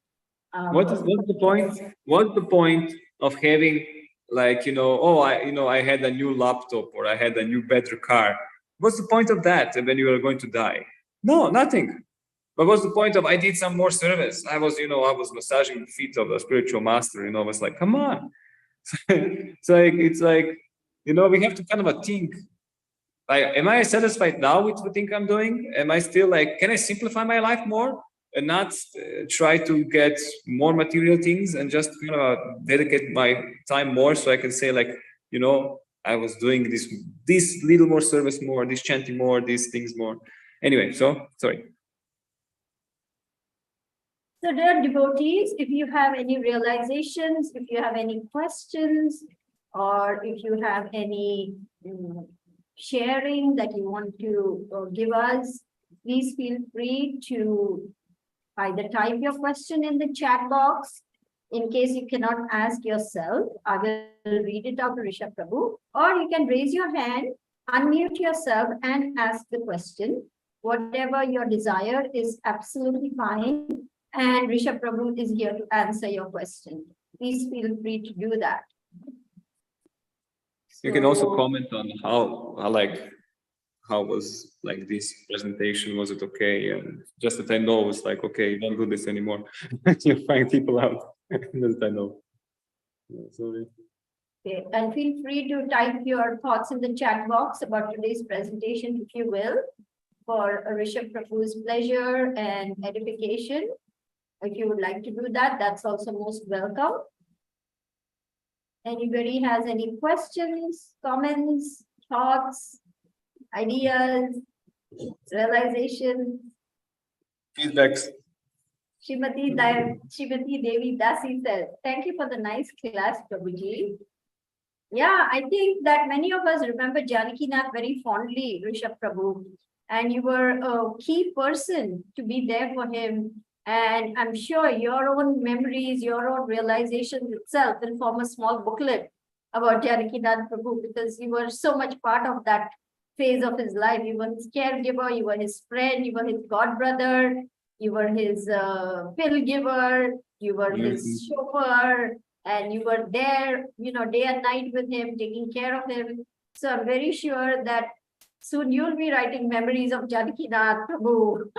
What's the point? What's the point of having, like, I had a new laptop, or I had a new better car? What's the point of that when you are going to die? No, nothing. But what's the point of, I did some more service? I was massaging the feet of a spiritual master. I was like, come on. It's like we have to kind of think like, am I satisfied now with the thing I'm doing? Am I still like, can I simplify my life more and not try to get more material things and just dedicate my time more so I can say like, I was doing this little more service more, this chanting more, these things more. Anyway, so sorry. So dear devotees, if you have any realizations, if you have any questions, or if you have any sharing that you want to give us, please feel free to either type your question in the chat box. In case you cannot ask yourself, I will read it out to Vrsabha Prabhu, or you can raise your hand, unmute yourself and ask the question. Whatever your desire is absolutely fine. And Vrsabha Prabhu is here to answer your question. Please feel free to do that. You can also comment on how was like this presentation, was it okay? And just that I know it's like, okay, don't do this anymore. You find people out. That I know. Yeah, sorry. Okay, and feel free to type your thoughts in the chat box about today's presentation, if you will, for Vrsabha Prabhu's pleasure and edification. If you would like to do that, that's also most welcome. Anybody has any questions, comments, thoughts, ideas, realizations? Feedbacks. Shrimati Devi Dasi says, thank you for the nice class, Prabhuji. Yeah, I think that many of us remember Janakinath very fondly, Vrsabha Prabhu, and you were a key person to be there for him. And I'm sure your own memories, your own realizations itself will form a small booklet about Janakinath Prabhu, because you were so much part of that phase of his life. You were his caregiver, you were his friend, you were his godbrother, you were his pill giver, you were his chauffeur, and you were there, day and night with him, taking care of him. So I'm very sure that soon you'll be writing memories of Janakinath Prabhu.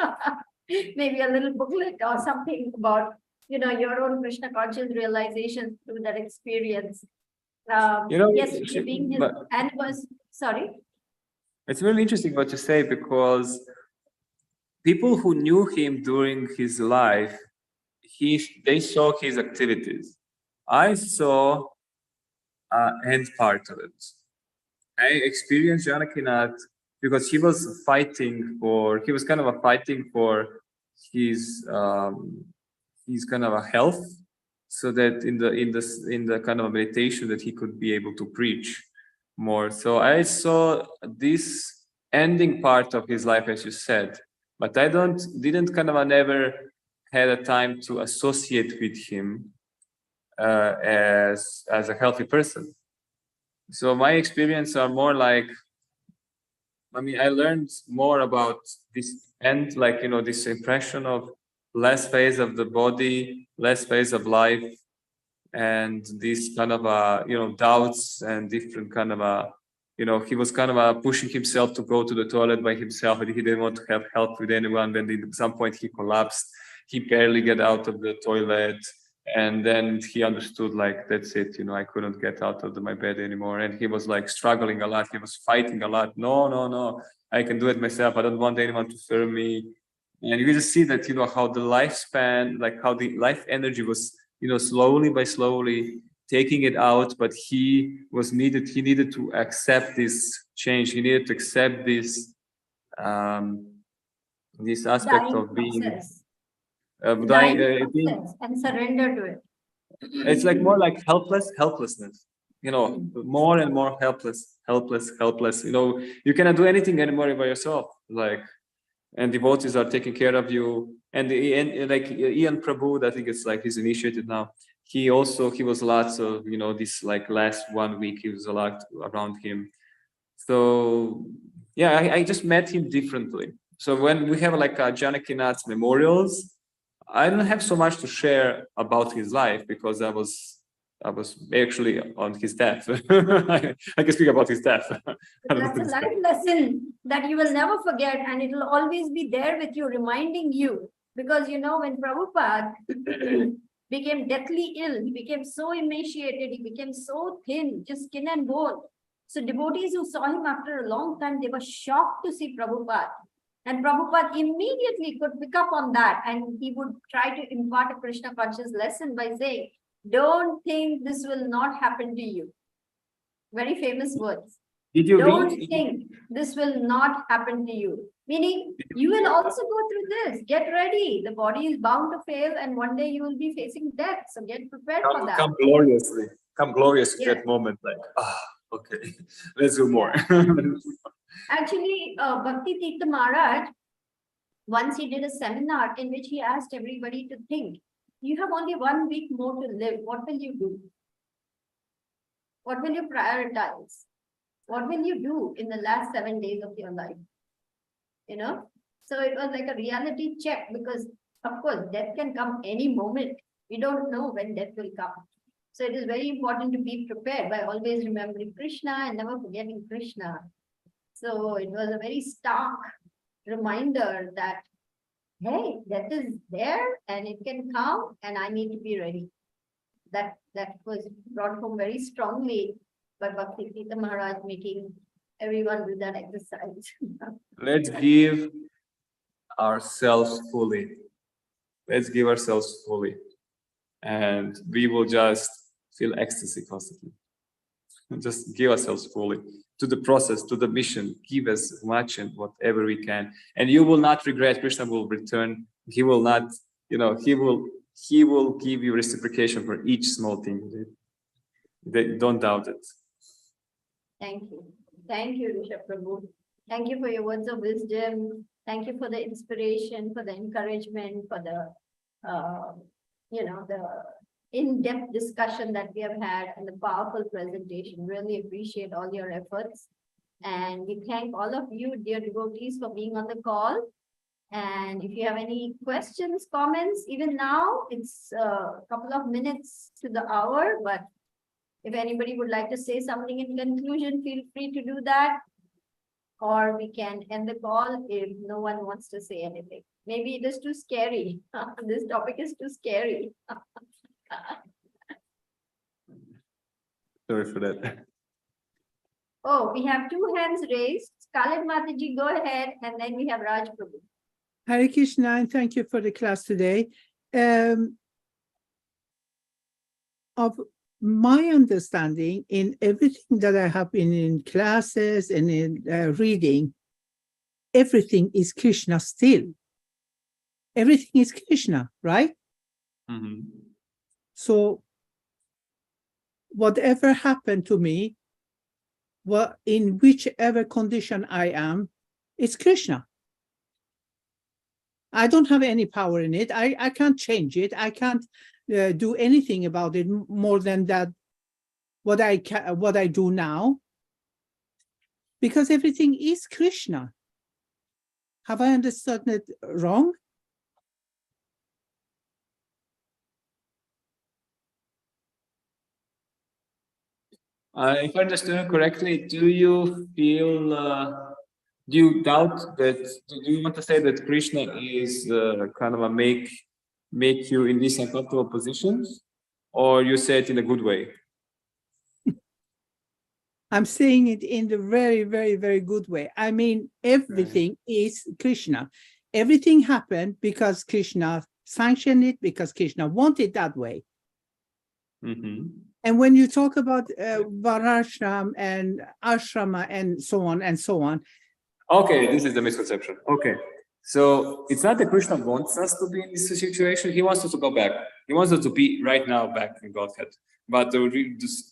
Maybe a little booklet or something about, your own Krishna conscious realization through that experience. Yes, being his anniversary. Sorry. It's really interesting what you say, because people who knew him during his life, they saw his activities. I saw end part of it. I experienced Janakinath because he was fighting for his kind of a health, so that in the kind of a meditation that he could be able to preach more. So I saw this ending part of his life, as you said, but I never had a time to associate with him as a healthy person. So my experience are more like, I learned more about this end, this impression of less phase of the body, less phase of life, and this kind of doubts and different kind of he was kind of pushing himself to go to the toilet by himself, and he didn't want to have help with anyone. Then at some point he collapsed. He barely get out of the toilet. And then he understood, like, that's it, I couldn't get out of my bed anymore. And he was like struggling a lot. He was fighting a lot. No, I can do it myself. I don't want anyone to serve me. And you just see that, how the lifespan, like how the life energy was, slowly by slowly taking it out. But he needed to accept this change. He needed to accept this, this aspect Dying of being... process. And surrender to it. It's like more like helplessness, more and more helpless. You cannot do anything anymore by yourself, and devotees are taking care of you. And like Ian Prabhu, I think it's like he's initiated now. He was lots of, this like last 1 week, he was a lot around him. So yeah, I just met him differently. So when we have like Janakinath's memorials, I don't have so much to share about his life, because I was actually on his death. I can speak about his death. That's a life lesson that you will never forget, and it will always be there with you, reminding you. Because when Prabhupada became deathly ill, he became so emaciated, he became so thin, just skin and bone. So devotees who saw him after a long time, they were shocked to see Prabhupada. And Prabhupada immediately could pick up on that, and he would try to impart a Krishna conscious lesson by saying, don't think this will not happen to you. Very famous words. Did you Don't read? think this will not happen to you. Meaning, you will also go through this. Get ready. The body is bound to fail, and one day you will be facing death. So get prepared for that. Come gloriously. Come glorious Yeah. that moment. Like, okay, let's do more. Actually, Bhakti Tirtha Maharaj, once he did a seminar in which he asked everybody to think, you have only 1 week more to live. What will you do? What will you prioritize? What will you do in the last 7 days of your life? You know, so it was like a reality check, because of course death can come any moment. We don't know when death will come. So it is very important to be prepared by always remembering Krishna and never forgetting Krishna. So it was a very stark reminder that, hey, death is there and it can come and I need to be ready. That was brought home very strongly by Bhakti Tirtha Maharaj, making everyone do that exercise. Let's give ourselves fully. Let's give ourselves fully. And we will just feel ecstasy constantly. And just give ourselves fully to the process, to the mission. Give as much and whatever we can. And you will not regret. Krishna will return. He will not, he will give you reciprocation for each small thing you did. Don't doubt it. Thank you. Thank you, Rishabh Prabhu. Thank you for your words of wisdom. Thank you for the inspiration, for the encouragement, for the, the in-depth discussion that we have had and the powerful presentation. Really appreciate all your efforts. And we thank all of you, dear devotees, for being on the call. And if you have any questions, comments, even now, it's a couple of minutes to the hour, but if anybody would like to say something in conclusion, feel free to do that. Or we can end the call if no one wants to say anything. Maybe it is too scary. This topic is too scary. Sorry for that. Oh, we have 2 hands raised. Scarlett Mataji, go ahead. And then we have Raj Prabhu. Hare Krishna, and thank you for the class today. Of my understanding, in everything that I have been in classes and in reading, everything is Krishna still. Everything is Krishna, right? Mm-hmm. So whatever happened to me, in whichever condition I am, it's Krishna. I don't have any power in it. I can't change it. I can't do anything about it more than that. What I do now, because everything is Krishna. Have I understood it wrong? If I understand correctly, do you feel? Do you doubt that? Do you want to say that Krishna is kind of a make you in these uncomfortable positions, or you say it in a good way? I'm saying it in the very, very, very good way. I mean, everything is Krishna. Everything happened because Krishna sanctioned it, because Krishna wanted that way. Mm-hmm. And when you talk about Varashram and Ashrama and so on, okay, this is the misconception. Okay, so it's not that Krishna wants us to be in this situation. He wants us to go back. He wants us to be right now back in Godhead. But the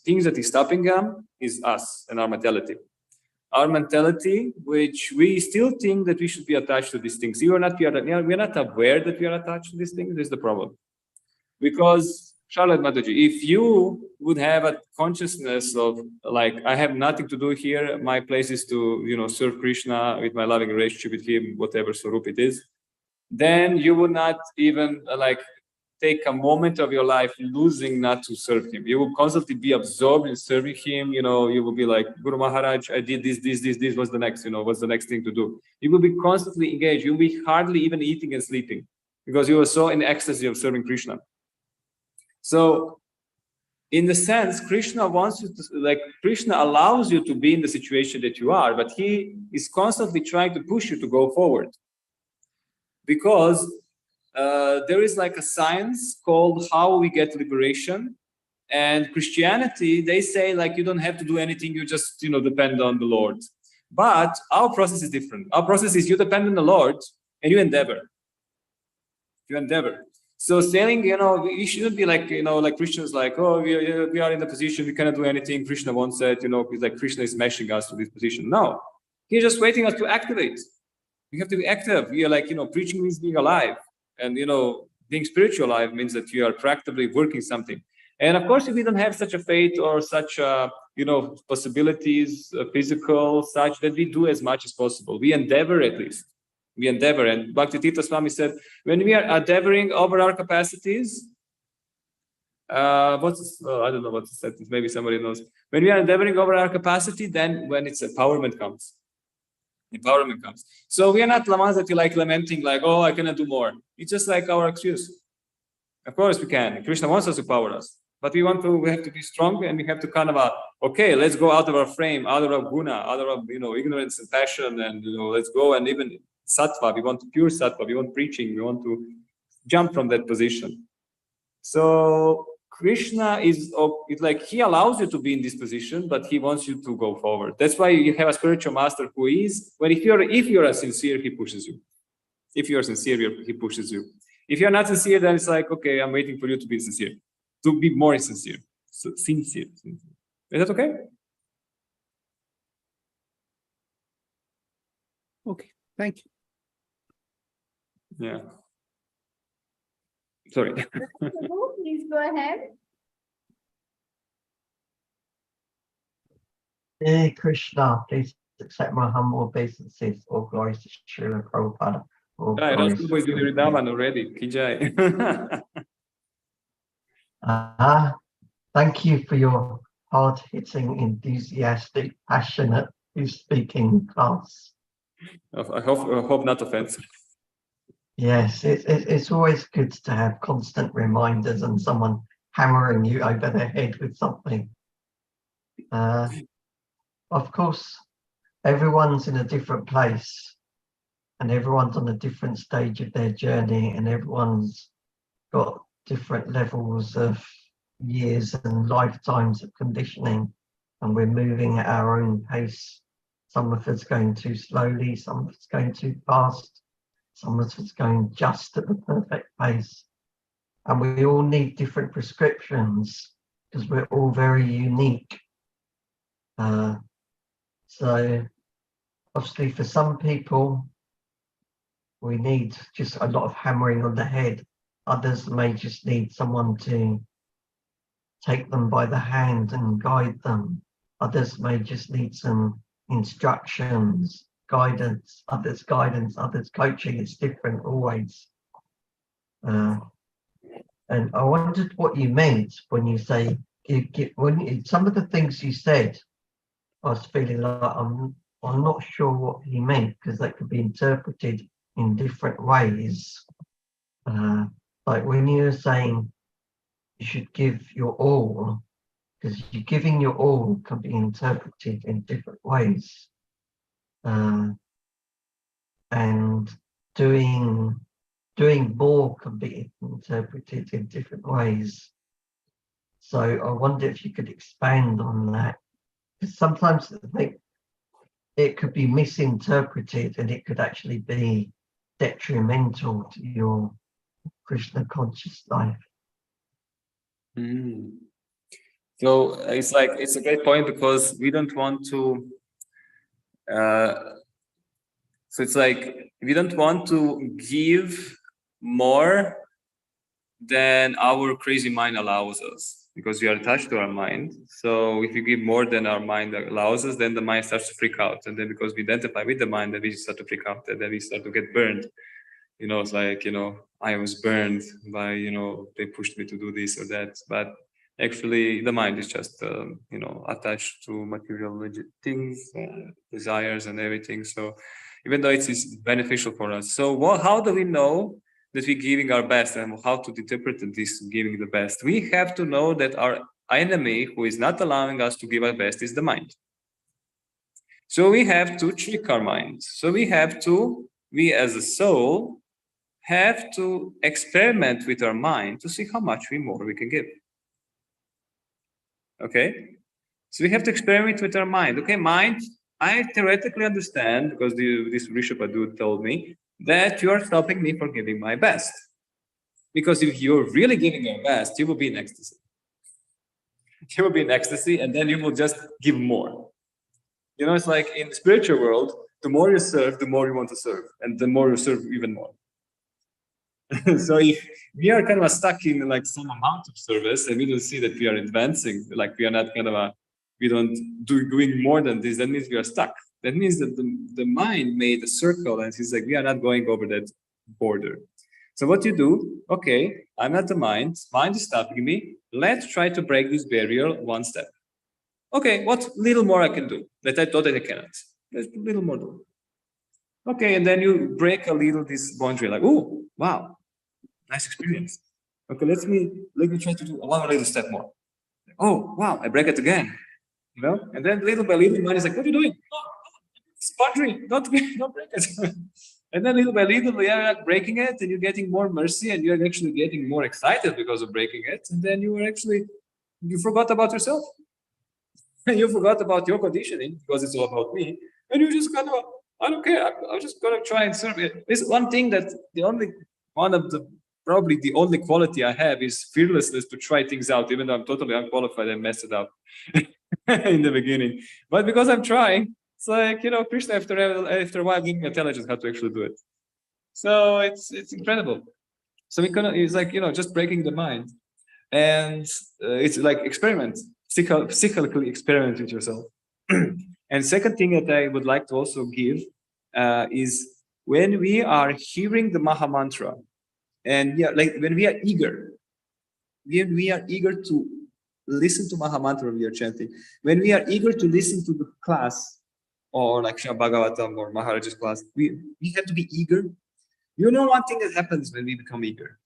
things that is stopping him is us and our mentality. Our mentality, which we still think that we should be attached to these things. We are not aware that we are attached to these things. This is the problem. Because, Charlotte Mataji, if you would have a consciousness of like, I have nothing to do here, my place is to, serve Krishna with my loving relationship with him, whatever Swarup it is, then you would not even take a moment of your life losing not to serve him. You will constantly be absorbed in serving him. You will be like, Guru Maharaj, I did this, what's the next, what's the next thing to do? You will be constantly engaged. You'll be hardly even eating and sleeping because you are so in ecstasy of serving Krishna. So in the sense, Krishna wants you to, like, Krishna allows you to be in the situation that you are, but he is constantly trying to push you to go forward. Because there is like a science called how we get liberation. And Christianity, they say like you don't have to do anything, you just depend on the Lord. But our process is different. Our process is you depend on the Lord and you endeavor. You endeavor. So saying, we shouldn't be like, like Christians, like, oh, we are in the position, we cannot do anything. Krishna once said, like Krishna is smashing us to this position. No, he's just waiting us to activate. We have to be active. We are like, preaching means being alive. And, being spiritual alive means that you are practically working something. And of course, if we don't have such a faith or such, possibilities, physical, such that we do as much as possible. We endeavor at least. We endeavor. And Bhakti Swami said, when we are endeavoring over our capacities, I don't know what to say. Maybe somebody knows. When we are endeavoring over our capacity, then when it's empowerment comes. Empowerment comes. So we are not the ones that you like lamenting, like, oh, I cannot do more. It's just like our excuse. Of course we can. Krishna wants us to power us. But we have to be strong, and we have to kind of, okay, let's go out of our frame, out of our guna, out of our, ignorance and passion, and, let's go. And even sattva, we want pure sattva, we want preaching, we want to jump from that position. So Krishna it's like he allows you to be in this position, but he wants you to go forward. That's why you have a spiritual master who is, if you're sincere, he pushes you. If you're sincere, he pushes you. If you're not sincere, then it's like, okay, I'm waiting for you to be sincere, to be more sincere. So sincere. Is that okay? Okay, thank you. Yeah. Sorry. Prabhu, please go ahead. Hey Krishna, please accept my humble obeisances. All glories to Srila Prabhupada. All glories to Vrsabha already. Kijai. Thank you for your hard-hitting, enthusiastic, passionate speaking class. I hope not offensive. Yes, it's always good to have constant reminders and someone hammering you over the head with something. Of course, everyone's in a different place and everyone's on a different stage of their journey, and everyone's got different levels of years and lifetimes of conditioning, and we're moving at our own pace. Some of us going too slowly, some of us going too fast, some of us going just at the perfect pace. And we all need different prescriptions because we're all very unique. So obviously for some people, we need just a lot of hammering on the head. Others may just need someone to take them by the hand and guide them. Others may just need some instructions, guidance, others coaching. It's different always. And I wondered what you meant when you say, some of the things you said, I was feeling like I'm not sure what he meant, because that could be interpreted in different ways. Like when you were saying you should give your all, because you're giving your all can be interpreted in different ways. And doing more can be interpreted in different ways. So I wonder if you could expand on that, because sometimes I think it could be misinterpreted and it could actually be detrimental to your Krishna conscious life. So it's a great point, because we don't want to so it's like we don't want to give more than our crazy mind allows us, because we are attached to our mind. So if you give more than our mind allows us, then the mind starts to freak out, and then because we identify with the mind, then we start to freak out, and then we start to get burned. It's like, I was burned by, they pushed me to do this or that. But actually, the mind is just, attached to material things, desires and everything. So even though it's beneficial for us. So how do we know that we're giving our best, and how to interpret this giving the best? We have to know that our enemy who is not allowing us to give our best is the mind. So we have to trick our mind. So we as a soul, have to experiment with our mind to see how much more we can give. Okay? So we have to experiment with our mind. Okay, mind, I theoretically understand, because this Vrsabha dude told me, that you are stopping me from giving my best. Because if you're really giving your best, you will be in ecstasy. You will be in ecstasy, and then you will just give more. You know, it's like in the spiritual world, the more you serve, the more you want to serve, and the more you serve, even more. So if we are kind of stuck in like some amount of service, and we don't see that we are advancing, like we are not we don't doing more than this, that means we are stuck. That means that the mind made a circle, and it's like we are not going over that border. So what you do, okay, I'm not the mind is stopping me. Let's try to break this barrier one step. Okay, what little more I can do that I thought that I cannot. Let's a little more do. Okay, and then you break a little this boundary, like, oh, wow, nice experience. Okay, let me try to do one little step more. Oh, wow, I break it again. You know, and then little by little, mind is like, what are you doing? Oh, it's boundary, don't break it. And then little by little, you are breaking it, and you're getting more mercy, and you're actually getting more excited because of breaking it. And then you forgot about yourself. You forgot about your conditioning because it's all about me. And you just I don't care. I'm just gonna try and serve it. This one thing that probably the only quality I have is fearlessness to try things out, even though I'm totally unqualified and messed it up in the beginning. But because I'm trying, it's like, Krishna after a while gave me intelligence how to actually do it. So it's incredible. So it's like, just breaking the mind. And it's like experiment, psychically experiment with yourself. And second thing that I would like to also give is when we are hearing the Maha Mantra, and when we are eager to listen to Maha Mantra we are chanting, when we are eager to listen to the class, or like Srimad Bhagavatam or Maharaj's class, we have to be eager. You know one thing that happens when we become eager?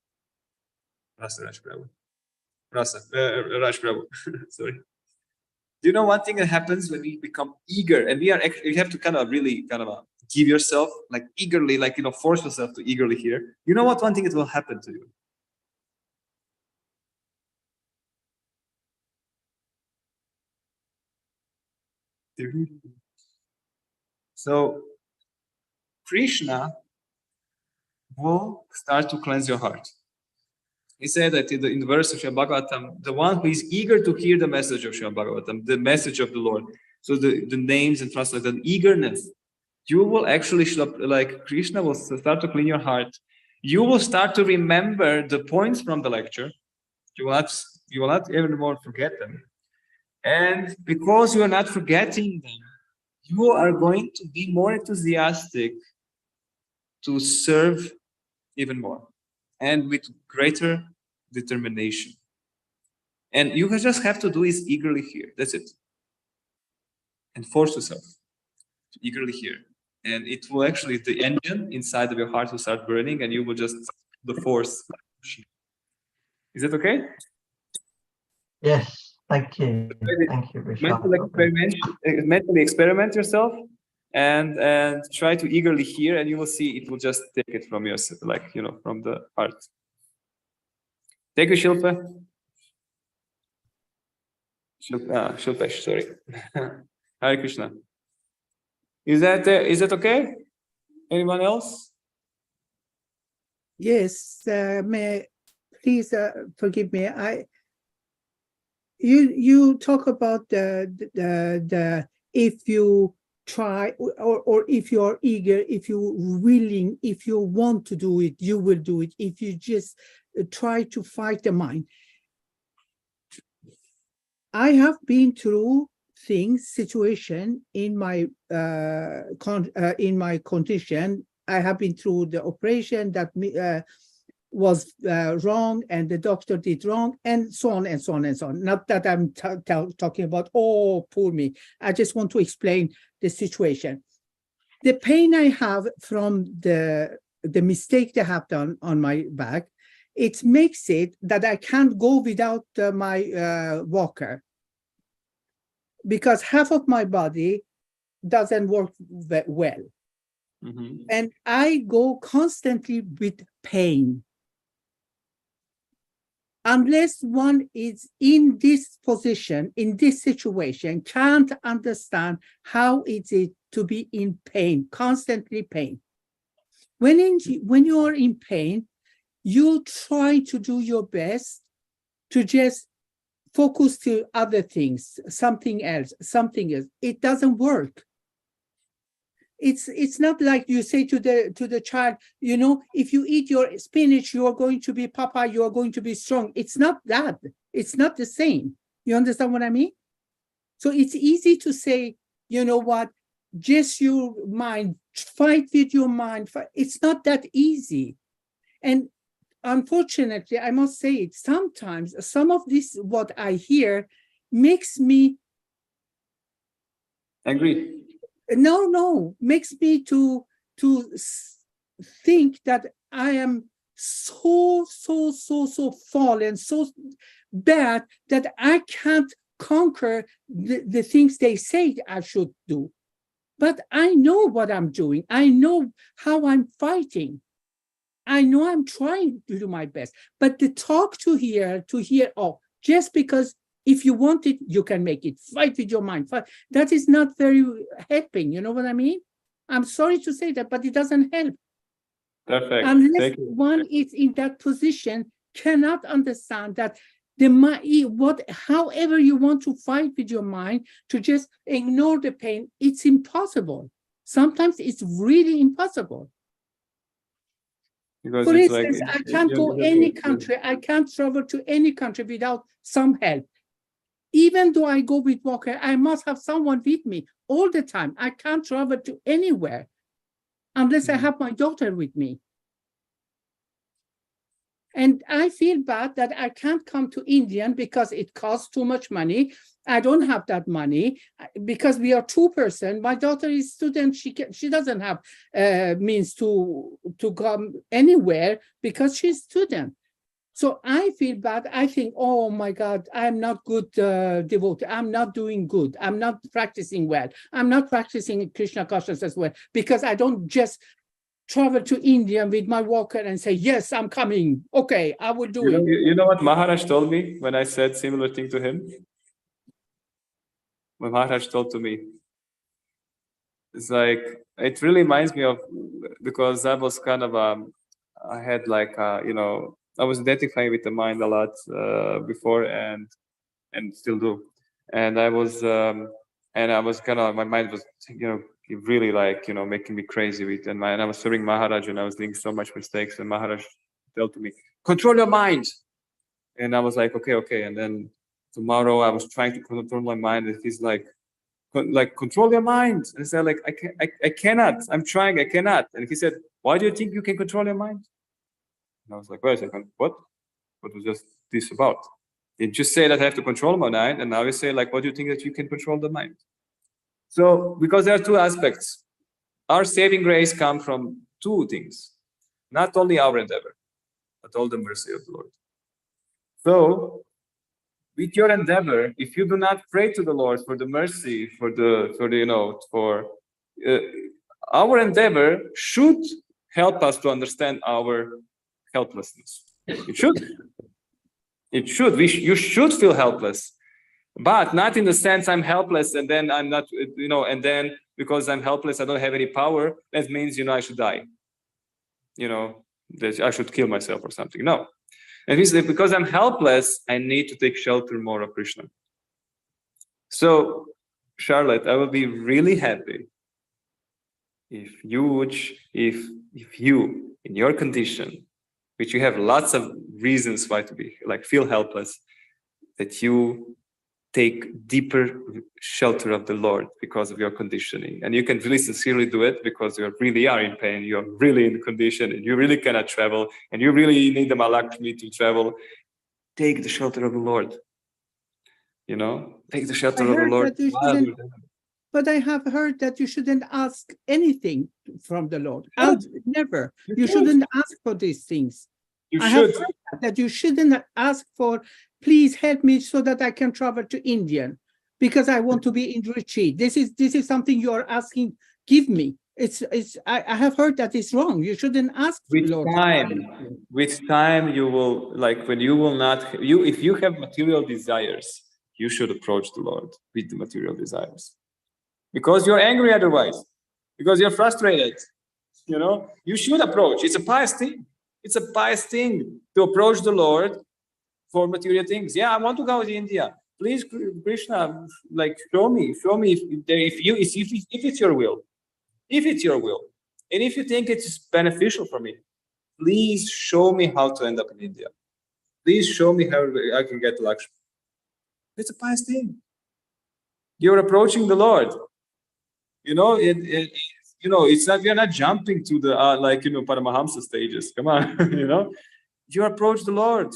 Raj Prabhu. Sorry. Do you know one thing that happens when we become eager, and you have to give yourself like eagerly, force yourself to eagerly hear. You know what one thing that will happen to you? So Krishna will start to cleanse your heart. He said that in the verse of Srimad Bhagavatam, the one who is eager to hear the message of Srimad Bhagavatam, the message of the Lord. So the names and translation, eagerness. You will actually, like Krishna will start to clean your heart. You will start to remember the points from the lecture. You will not even more forget them. And because you are not forgetting them, you are going to be more enthusiastic to serve even more, and with greater determination. And you just have to do is eagerly hear. That's it. And force yourself to eagerly hear. And it will actually, the engine inside of your heart will start burning, and you will just, the force. Is that okay? Yes, thank you. Thank you, Vrsabha. Mentally experiment yourself and try to eagerly hear, and you will see it will just take it from yourself, from the heart. Thank you, Shilpa. Shilpesh, sorry. Hare Krishna. Is that okay? Anyone else? Yes, please forgive me. You talk about the if you try or if you are eager, if you're willing, if you want to do it, you will do it. If you just try to fight the mind. I have been through situation in my condition. I have been through the operation that was wrong, and the doctor did wrong, and so on and so on and so on. Not that I'm talking about, oh, poor me. I just want to explain the situation. The pain I have from the mistake they have done on my back it makes it that I can't go without my walker, because half of my body doesn't work well. Mhm. And I go constantly with pain. Unless one is in this position, in this situation, can't understand how it is to be in pain, constantly pain. When you are in pain, you try to do your best to just focus to other things, something else. It doesn't work. It's not like you say to the child, if you eat your spinach, you are going to be Papa, you are going to be strong. It's not that. It's not the same. You understand what I mean? So it's easy to say, you know what, just your mind, fight with your mind. It's not that easy. And unfortunately, I must say it, sometimes some of this, what I hear, makes me Angry. makes me to think that I am so fallen, so bad that I can't conquer the things they say I should do. But I know what I'm doing. I know how I'm fighting. I know I'm trying to do my best. But the talk to hear, just because if you want it, you can make it. Fight with your mind. Fight. That is not very helping. You know what I mean? I'm sorry to say that, but it doesn't help. Perfect. Unless Thank you. one is in that position, cannot understand that however you want to fight with your mind, to just ignore the pain, it's impossible. Sometimes it's really impossible. Because For it's instance, like I can't go any country, I can't travel to any country without some help. Even though I go with walker, I must have someone with me all the time. I can't travel to anywhere unless I have my daughter with me. And I feel bad that I can't come to India because it costs too much money. I don't have that money because we are 2 persons. My daughter is student. She doesn't have means to come anywhere because she's student. So I feel bad. I think, oh my God, I'm not good devotee. I'm not doing good. I'm not practicing well. I'm not practicing Krishna consciousness well because I don't just travel to India with my walker and say, yes, I'm coming. Okay, I will do it. You know what Maharaj told me when I said similar thing to him? When Maharaj told to me, it's like, it really reminds me of, because I was kind of, I had like, I was identifying with the mind a lot before and still do. And I was kind of, my mind was, really like, making me crazy with, and I was serving Maharaj and I was doing so much mistakes, and Maharaj told to me, control your mind. And I was like, okay. And then tomorrow I was trying to control my mind, and he's like control your mind. And I said, like, I cannot. I'm trying, I cannot. And he said, why do you think you can control your mind? And I was like, wait a second, what was just this about? You just say that I have to control my mind, and now you say, like, what do you think that you can control the mind? So, because there are 2 aspects. Our saving grace comes from 2 things. Not only our endeavor, but all the mercy of the Lord. So, with your endeavor, if you do not pray to the Lord for the mercy, for our endeavor should help us to understand our helplessness. It should. It should. You should feel helpless, but not in the sense I'm helpless and then I'm not, and then because I'm helpless, I don't have any power. That means, I should die. That I should kill myself or something. No. And means that because I'm helpless, I need to take shelter more of Krishna. So, Charlotte, I will be really happy if you, in your condition, which you have lots of reasons why to be like feel helpless, that you take deeper shelter of the Lord because of your conditioning. And you can really sincerely do it because you really are in pain, you're really in the condition, and you really cannot travel, and you really need the Malakshmi to travel. Take the shelter of the Lord. Take the shelter of the Lord. But I have heard that you shouldn't ask anything from the Lord. Never. You shouldn't ask for these things. You I have should. heard that you shouldn't ask for, please help me so that I can travel to India because I want to be in retreat. This is something you are asking, give me. I have heard that it's wrong. You shouldn't ask Lord. With time you will, like, when you will not, if you have material desires, you should approach the Lord with the material desires. Because you're angry otherwise, because you're frustrated. You should approach. It's a pious thing. It's a pious thing to approach the Lord for material things. Yeah, I want to go to India. Please, Krishna, like, show me if it's your will. If it's your will, and if you think it's beneficial for me, please show me how to end up in India. Please show me how I can get Lakshmi. It's a pious thing. You're approaching the Lord. It's not. You're not jumping to the Paramahamsa stages. Come on, You approach the Lord.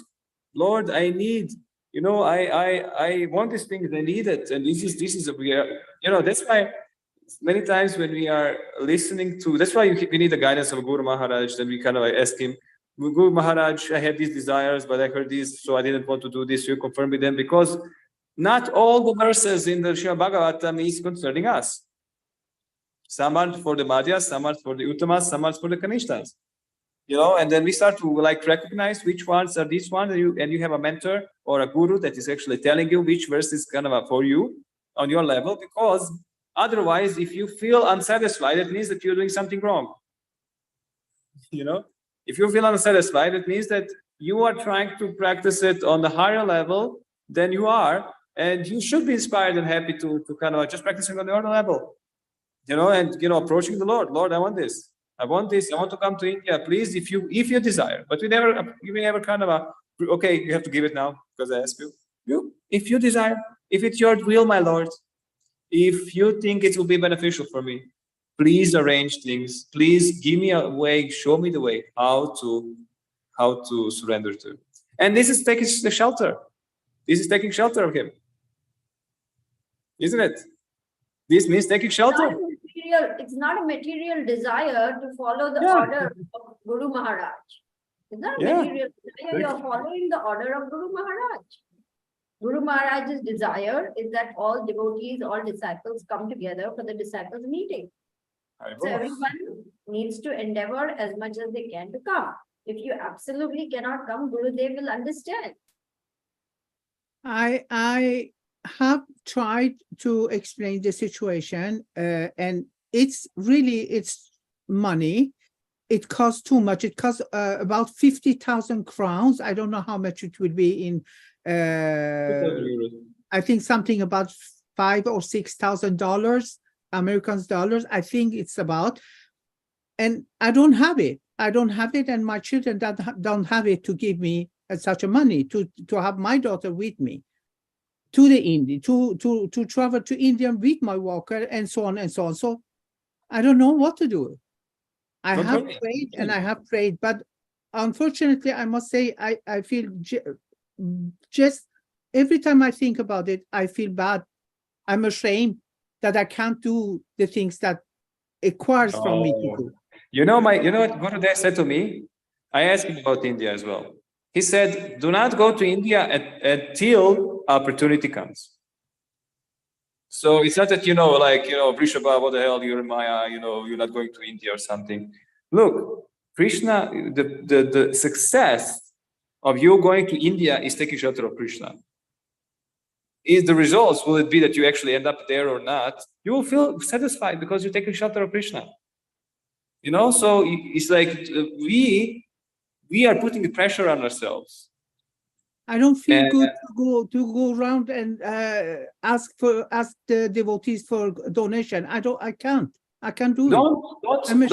Lord, I need. I want these things. I need it, and this is a. That's why. Many times when we are listening to, that's why we need the guidance of Guru Maharaj. Then we kind of ask him, Guru Maharaj, I had these desires, but I heard this, so I didn't want to do this. You confirm with them, because not all the verses in the Srimad Bhagavatam is concerning us. Some are for the Madhyas, some are for the Uttamas, some are for the Kanishtas. And then we start to recognize which ones are these ones, and you have a mentor or a guru that is actually telling you which verse is kind of for you on your level, because otherwise, if you feel unsatisfied, it means that you're doing something wrong. If you feel unsatisfied, it means that you are trying to practice it on the higher level than you are, and you should be inspired and happy to kind of just practicing on the other level. Approaching the Lord. Lord, I want this. I want this. I want to come to India. Please, if you desire. But we never kind of okay, you have to give it now because I asked you. If you desire, if it's your will, my Lord. If you think it will be beneficial for me, please arrange things. Please give me a way, show me the way how to surrender to. And this is taking the shelter. This is taking shelter of him. Isn't it? This means taking shelter. It's not a material desire to follow the order of Guru Maharaj. It's not a material desire. You are following the order of Guru Maharaj. Guru Maharaj's desire is that all devotees, all disciples come together for the disciples meeting. So everyone needs to endeavor as much as they can to come. If you absolutely cannot come, Gurudev will understand. I have tried to explain the situation, and it's money. It costs too much. It costs about 50,000 crowns. I don't know how much it would be in. I think something about $5,000 or $6,000 American dollars. I think it's about, and I don't have it. And my children don't have it to give me such a money to have my daughter with me to the India, to travel to India with my walker and so on and so on. So I don't know what to do. I have prayed, but unfortunately, I must say I feel just every time I think about it, I feel bad. I'm ashamed that I can't do the things that it requires from me to do. You know what Gurudev said to me? I asked him about India as well. He said, do not go to India until opportunity comes. So it's not that, Vrsabha, what the hell, you're in Maya, you're not going to India or something. Look, Krishna, the success of you going to India is taking shelter of Krishna. Is the results, will it be that you actually end up there or not? You will feel satisfied because you're taking shelter of Krishna. So it's like we are putting the pressure on ourselves. I don't feel good to go around and ask the devotees for donation. I can't do it. Don't give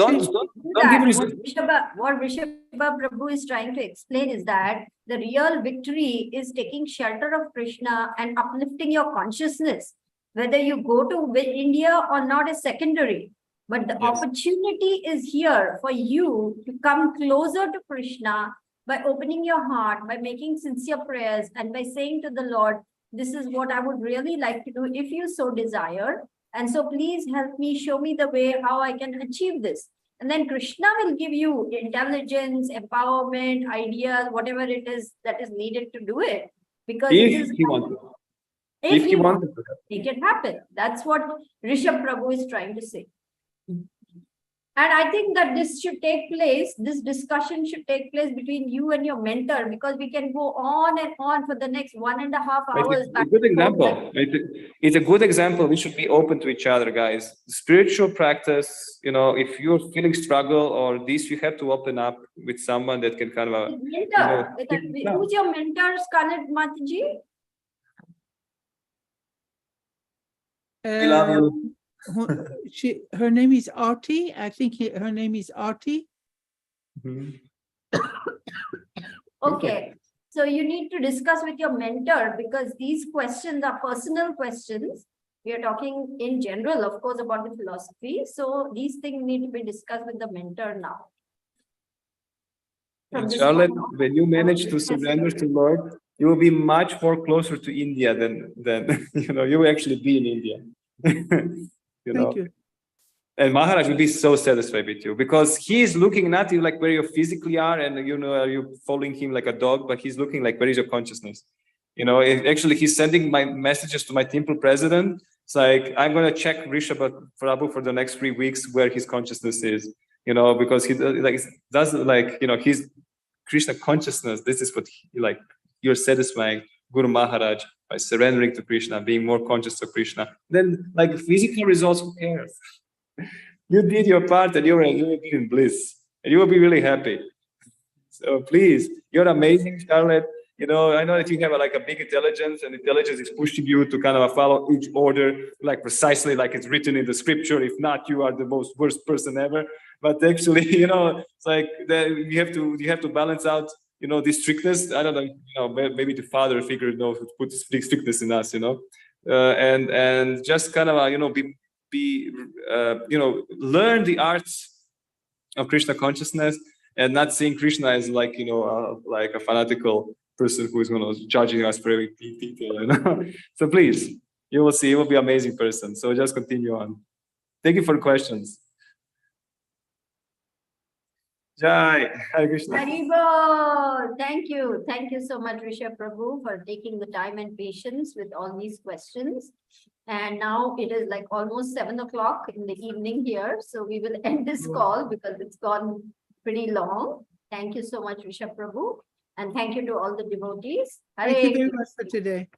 what Vrsabha Prabhu is trying to explain is that the real victory is taking shelter of Krishna and uplifting your consciousness. Whether you go to India or not is secondary. But the opportunity is here for you to come closer to Krishna by opening your heart, by making sincere prayers, and by saying to the Lord, this is what I would really like to do if you so desire. And so please help me, show me the way how I can achieve this. And then Krishna will give you intelligence, empowerment, ideas, whatever it is that is needed to do it. Because it If is, he wanted. if If he he wanted wants, to. make it happen. That's what Vrsabha Prabhu is trying to say. And I think that this should take place, this discussion should take place between you and your mentor, because we can go on and on for the next 1.5 hours. It's a good example. It's a good example. We should be open to each other, guys. Spiritual practice, if you're feeling struggle or this, you have to open up with someone that can kind of, Mentor. Who's your mentor, Scarlett Mataji? we love you. Her name is Arti. I think her name is Arti. Mhm. Okay. So you need to discuss with your mentor, because these questions are personal questions. We are talking in general, of course, about the philosophy. So these things need to be discussed with the mentor now. From And this Charlotte, point on. when you manage to surrender to Lord, you will be much more closer to India than you will actually be in India. Thank you. And Maharaj will be so satisfied with you, because he is looking not you like where you physically are and are you following him like a dog, but he's looking like where is your consciousness. Actually he's sending my messages to my temple president. It's like, I'm going to check Vrsabha Prabhu for the next 3 weeks where his consciousness is, because he he's Krishna consciousness. This is what you're satisfying Guru Maharaj by surrendering to Krishna, being more conscious of Krishna. Then physical results, who cares? You did your part and you will be in bliss and you will be really happy. So please, you're amazing, Charlotte. I know that you have a big intelligence, and intelligence is pushing you to kind of follow each order precisely like it's written in the scripture. If not, you are the most worst person ever. But actually, it's like you have to balance out, this strictness. I don't know, maybe the father figure knows who put this strictness in us, and just kind of learn the arts of Krishna consciousness, and not seeing Krishna as like a fanatical person who is judging us for every detail. So please, you will see, you will be an amazing person. So just continue on. Thank you for the questions. Jai Hare Krishna. Haribol. Thank you. Thank you so much, Vrsabha Prabhu, for taking the time and patience with all these questions. And now it is almost 7 o'clock in the evening here. So we will end this call because it's gone pretty long. Thank you so much, Vrsabha Prabhu. And thank you to all the devotees. Thank you very much for today.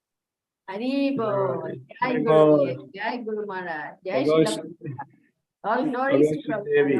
Haribol. Jai Haribol. Gurudev. Jai Guru Maharaj. Jai Bhagavad Srila Prabhupada. All glories to Prabhupada.